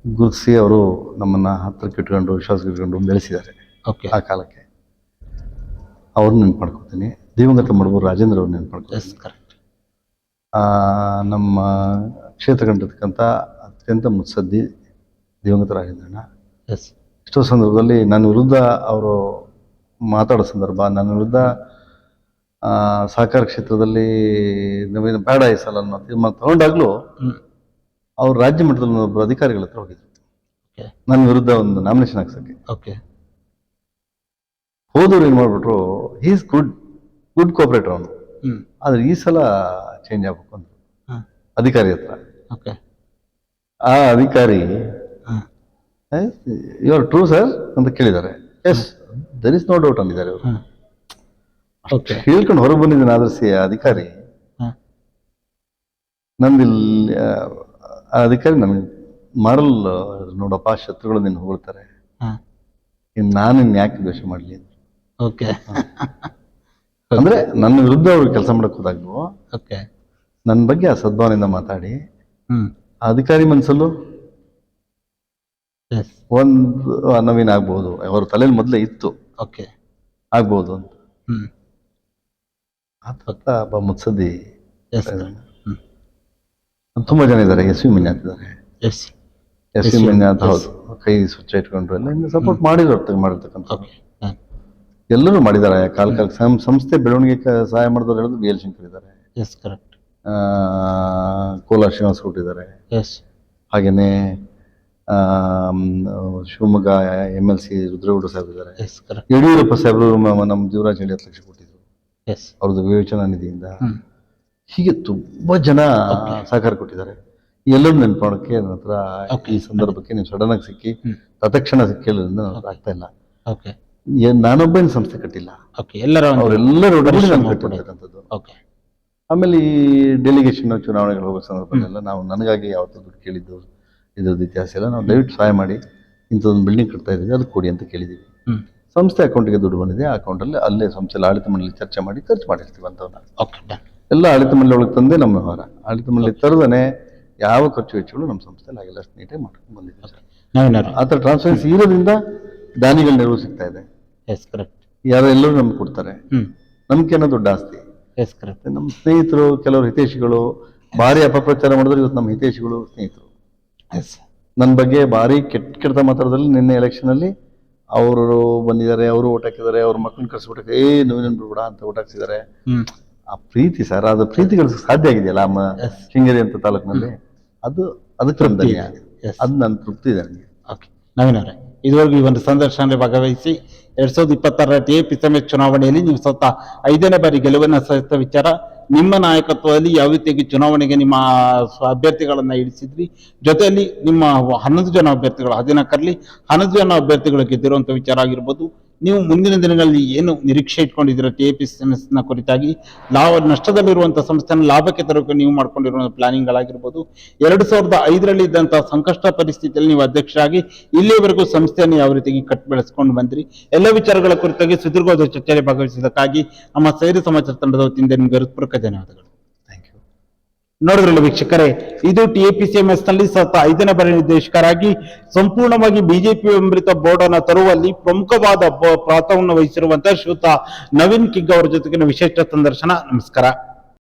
ಗುರುತಿಸಿ ಅವರು ನಮ್ಮನ್ನ ಹತ್ರಕ್ಕೆ ಇಟ್ಕೊಂಡು ವಿಶ್ವಾಸಕ್ಕೆ ಇಟ್ಕೊಂಡು ಬೆಳೆಸಿದ್ದಾರೆ. ಆ ಕಾಲಕ್ಕೆ ಅವ್ರನ್ನ ನೆನ್ಪು ಮಾಡ್ಕೊತೀನಿ. ದಿವಂಗತ ಮಡಬೂರು ರಾಜೇಂದ್ರ ಅವ್ರನ್ನ ನೆನ್ಪು ಮಾಡ್ಕೊತೀನಿ. ನಮ್ಮ ಕ್ಷೇತ್ರ ಕಂಡಿರ್ತಕ್ಕಂಥ ಅತ್ಯಂತ ಮುತ್ಸದ್ದಿ ದಿವಂಗತ ರಾಜೇಂದ್ರಣ್ಣ. ಎಷ್ಟೋ ಸಂದರ್ಭದಲ್ಲಿ ನನ್ನ ವಿರುದ್ಧ ಅವರು ಮಾತಾಡೋ ಸಂದರ್ಭ, ನನ್ನ ವಿರುದ್ಧ ಸಹಕಾರ ಕ್ಷೇತ್ರದಲ್ಲಿ ನವೀನ ಬೇಡ ಈ ಸಲ ಅನ್ನೋ ತೀರ್ಮಾನ ತಗೊಂಡಾಗ್ಲೂ ಅವ್ರು ರಾಜ್ಯ ಮಟ್ಟದಲ್ಲಿ ಒಬ್ಬರು ಅಧಿಕಾರಿಗಳ ಹತ್ರ ಹೋಗಿದ್ರು ನನ್ನ ವಿರುದ್ಧ ಒಂದು ನಾಮಿನೇಷನ್ ಹಾಕ್ಸಕ್ಕೆ. ಹೋದವ್ರು ಏನ್ ಮಾಡ್ಬಿಟ್ರು, ಈಸ್ ಗುಡ್ ಕೋಆಪರೇಟರ್ ಅವನು, ಆದ್ರೆ ಈ ಸಲ ಚೇಂಜ್ ಆಗ್ಬೇಕು ಅಂತ ಅಧಿಕಾರಿ ಹತ್ರ. ಆ ಅಧಿಕಾರಿ ಯು ಆರ್ ಟ್ರೂ ಸರ್ ಅಂತ ಕೇಳಿದ್ದಾರೆ. Yes, there is no doubt ಅಂದಿದ್ದಾರೆ ಅವರು. ಹೇಳ್ಕೊಂಡು ಹೊರಗೆ ಬಂದಿದ್ದೀನಿ. ಆದ್ರೆ ಅಧಿಕಾರಿ ನಂದಿಲ್ಲಿ ಆ ಅಧಿಕಾರಿ ನನಗೆ ಮಾರಲ್ ನೋಡಪ್ಪ, ಶತ್ರುಗಳು ನಿನ್ನ ಹೊಗಳ್ತಾರೆ, ನಾನು ಯಾಕೆ ದ್ವೇಷ ಮಾಡ್ಲಿ ಅಂದ್ರೆ ನನ್ನ ವಿರುದ್ಧ ಅವ್ರಿಗೆ ಕೆಲಸ ಮಾಡಕ್ ಹೋದಾಗ್ಲು ನನ್ನ ಬಗ್ಗೆ ಆ ಸದ್ಭಾವನೆಯಿಂದ ಮಾತಾಡಿ ಆ ಅಧಿಕಾರಿ ಮನ್ಸಲ್ಲೂ ಒಂದು ನವೀನ್ ಆಗ್ಬಹುದು, ಅವ್ರ ತಲೆಯಲ್ಲಿ ಮೊದಲೇ ಇತ್ತು ಆಗ್ಬಹುದು ಅಂತ. ಆ ಮುತ್ಸದ್ದಿ ತುಂಬಾ ಜನ ಇದ್ದಾರೆ. SV ಮಂಜಾತ್ ಇದ್ದಾರೆ. SV ಮಂಜಾತ್ ಹೌದು, ಕೈ ಸ್ವಚ್ಛ ಇಟ್ಕೊಂಡ್ರು ಎಲ್ಲ ಸಪೋರ್ಟ್ ಮಾಡಿರ್ತಕ್ಕಂಥ ಎಲ್ಲರೂ ಮಾಡಿದ್ದಾರೆ. ಕಾಲ ಸಂಸ್ಥೆ ಬೆಳವಣಿಗೆ ಸಹಾಯ ಮಾಡಿದವ್ರು ಹೇಳಿದ್ರು BL ಶಂಕರ್ ಇದ್ದಾರೆ, ಕೋಲಾರ ಶ್ರೀನಿವಾಸ ಕೊಟ್ಟಿದ್ದಾರೆ, ಹಾಗೇನೆ ಶಿವಮೊಗ್ಗ MLC ರುದ್ರೇಗೌಡ ಸಾಹೇಬ್ ಇದ್ದಾರೆ, ಯಡಿಯೂರಪ್ಪ ಸಾಹೇಬರು ನಮ್ಮ ಜೀವರಾಜ್ 10 ಲಕ್ಷ ಕೊಟ್ಟಿದ್ರು ಅವ್ರದ್ದು ವಿವೇಚನಾ ನಿಧಿಯಿಂದ. ಹೀಗೆ ತುಂಬಾ ಜನ ಸಹಕಾರ ಕೊಟ್ಟಿದ್ದಾರೆ. ಎಲ್ಲರೂ ನೆನ್ಪು ಮಾಡೋಕ್ಕೆ ನನ್ನ ಹತ್ರ ಈ ಸಂದರ್ಭಕ್ಕೆ ನೀವು ಸಡನ್ ಆಗಿ ಸಿಕ್ಕಿ ತತ್ಕ್ಷಣ ಕೇಳೋದ್ರಿಂದ ಆಗ್ತಾ ಇಲ್ಲ. ನಾನೊಬ್ಬನ ಸಂಸ್ಥೆ ಕಟ್ಟಿಲ್ಲ, ಅವರೆಲ್ಲರೂ ಕಟ್ಟಿರ್ತಕ್ಕಂಥದ್ದು. ಆಮೇಲೆ ಈ ಡೆಲಿಗೇಷನ್ ಚುನಾವಣೆಗಳು ಹೋಗೋ ಸಂದರ್ಭದಲ್ಲೆಲ್ಲ ನಾವು ನನಗಾಗಿ ಯಾವತ್ತೂ ದುಡ್ಡು ಕೇಳಿದ್ದು ಇದ್ರದ್ದು ಇತಿಹಾಸ ಎಲ್ಲ ನಾವು ದಯವಿಟ್ಟು ಸಹಾಯ ಮಾಡಿ ಇಂಥದ್ದೊಂದು ಬಿಲ್ಡಿಂಗ್ ಕಟ್ತಾ ಇದ್ದೀವಿ ಅದು ಕೊಡಿ ಅಂತ ಕೇಳಿದ್ದೀವಿ. ಸಂಸ್ಥೆ ಅಕೌಂಟಿಗೆ ದುಡ್ಡು ಬಂದಿದೆ, ಆ ಅಕೌಂಟಲ್ಲಿ ಅಲ್ಲೇ ಸಂಸ್ಥೆಯಲ್ಲಿ ಆಡಳಿತ ಮಂಡಳಿ ಚರ್ಚೆ ಮಾಡಿ ಖರ್ಚು ಮಾಡಿರ್ತೀವಿ ಅಂತವನ್ನ. ಎಲ್ಲ ಆಡಳಿತ ಮಂಡಳಿ ಒಳಗೆ ತಂದೆ ನಮ್ಮ ವ್ಯವಹಾರ. ಆಡಳಿತ ಮಂಡಳಿ ತರದನೆ ಯಾವ ಖರ್ಚು ವೆಚ್ಚಗಳು ನಮ್ಮ ಸಂಸ್ಥೆಯಲ್ಲಿ ಆಗಿಲ್ಲ, ಅಷ್ಟು ನೀಟಾಗಿ ಮಾಡ್ಕೊಂಡು ಬಂದಿದ್ದೀವಿ. ಆ ಥರ ಟ್ರಾನ್ಸ್ಪರೆನ್ಸಿ ಇರೋದ್ರಿಂದ ದಾನಿಗಳ ನೆರವು ಸಿಗ್ತಾ ಇದೆ. ಎಲ್ಲರೂ ನಮ್ಗೆ ಕೊಡ್ತಾರೆ. ನಮ್ಗೆ ಅನ್ನೋ ದೊಡ್ಡ ಆಸ್ತಿ. ನಮ್ಮ ಸ್ನೇಹಿತರು, ಕೆಲವರು ಹಿತೈಷಿಗಳು ಭಾರಿ ಅಪಪ್ರಚಾರ ಮಾಡಿದ್ರು. ಇವತ್ತು ನಮ್ಮ ಹಿತೈಷಿಗಳು ಸ್ನೇಹಿತರು ನನ್ನ ಬಗ್ಗೆ ಭಾರಿ ಕೆಟ್ಟ ಮಾತಾಡೋದ್ರಲ್ಲಿ ನಿನ್ನೆ ಎಲೆಕ್ಷನ್ ಅಲ್ಲಿ ಅವರು ಬಂದಿದ್ದಾರೆ, ಅವರು ಓಟ್ ಹಾಕಿದ್ದಾರೆ, ಅವ್ರ ಮಕ್ಕಳನ್ನ ಕರ್ಸ್ಬಿಟ್ಟೆ ನೋವಿನ ಬಿಡ್ಬೇಡ ಅಂತ ಓಟ್ ಹಾಕ್ಸಿದ್ದಾರೆ. ಆ ಪ್ರೀತಿ ಸರ್, ಅದು ಪ್ರೀತಿ ಗಳಿಸಕ್ಕೆ ಸಾಧ್ಯ ಆಗಿದೆಯಲ್ಲ ನಮ್ಮ ಶೃಂಗೇರಿ ಅಂತ ತಾಲೂಕಿನಲ್ಲಿ, ಅದಕ್ಕೆ ಅದು ನನ್ನ ತೃಪ್ತಿ ಇದೆ ನನಗೆ. ನವೀನ್ ಅವರೇ, ಇದುವರೆಗೂ ಈ ಒಂದು ಸಂದರ್ಶನದಲ್ಲಿ ಭಾಗವಹಿಸಿ 2026 TAPSMS ಚುನಾವಣೆಯಲ್ಲಿ ನೀವು ಸ್ವತಃ 5ನೇ ಬಾರಿ ಗೆಲುವನ್ನು ಸಾಧಿಸಿದ ವಿಚಾರ. ನಿಮ್ಮ ನಾಯಕತ್ವದಲ್ಲಿ ಯಾವ ರೀತಿಯಾಗಿ ಚುನಾವಣೆಗೆ ನಿಮ್ಮ ಅಭ್ಯರ್ಥಿಗಳನ್ನ ಇಳಿಸಿದ್ರಿ, ಜೊತೆಯಲ್ಲಿ ನಿಮ್ಮ 11 ಜನ ಅಭ್ಯರ್ಥಿಗಳು 14ರಲ್ಲಿ 11 ಜನ ಅಭ್ಯರ್ಥಿಗಳು ಗೆದ್ದಿರುವಂತ ವಿಚಾರ ಆಗಿರ್ಬೋದು. ನೀವು ಮುಂದಿನ ದಿನಗಳಲ್ಲಿ ಏನು ನಿರೀಕ್ಷೆ ಇಟ್ಕೊಂಡಿದ್ದೀರಾ TAPSMS ನ ಕುರಿತಾಗಿ, ನಷ್ಟದಲ್ಲಿರುವಂತಹ ಸಂಸ್ಥೆನ ಲಾಭಕ್ಕೆ ತರೋಕೆ ನೀವು ಮಾಡ್ಕೊಂಡಿರುವಂತಹ ಪ್ಲಾನಿಂಗ್ ಗಳಾಗಿರ್ಬೋದು. 2005ರಲ್ಲಿ ಇದ್ದಂತಹ ಸಂಕಷ್ಟ ಪರಿಸ್ಥಿತಿಯಲ್ಲಿ ನೀವು ಅಧ್ಯಕ್ಷರಾಗಿ ಇಲ್ಲಿಯವರೆಗೂ ಸಂಸ್ಥೆಯನ್ನು ಯಾವ ರೀತಿಯಾಗಿ ಬೆಳೆಸ್ಕೊಂಡು ಬಂದ್ರಿ, ಎಲ್ಲ ವಿಚಾರಗಳ ಕುರಿತಾಗಿ ಸುದೀರ್ಘವಾದ ಚರ್ಚೆಯಲ್ಲಿ ಭಾಗವಹಿಸಿದ್ದಕ್ಕಾಗಿ ನಮ್ಮ ಸೈರಿ ಸಮಾಚಾರ ತಂಡದ ವತಿಯಿಂದ ನಿಮ್ಗೆ ಹೃತ್ಪೂರ್ವಕ ಧನ್ಯವಾದಗಳು. ನೋಡಿದ್ರಲ್ಲ ವೀಕ್ಷಕರೇ, ಇದು TAPSMS ನಲ್ಲಿ ಸ್ವತಃ 5ನೇ ಬಾರಿ ನಿರ್ದೇಶಕರಾಗಿ ಸಂಪೂರ್ಣವಾಗಿ ಬಿಜೆಪಿ ಬೆಂಬಲಿತ ಬೋರ್ಡ್ ಅನ್ನು ತರುವಲ್ಲಿ ಪ್ರಮುಖವಾದ ಪಾತ್ರವನ್ನು ವಹಿಸಿರುವಂತಹ ಶ್ರೀಯುತ ನವೀನ್ ಕಿಗ್ ಅವರ ಜೊತೆಗಿನ ವಿಶೇಷ ಸಂದರ್ಶನ. ನಮಸ್ಕಾರ.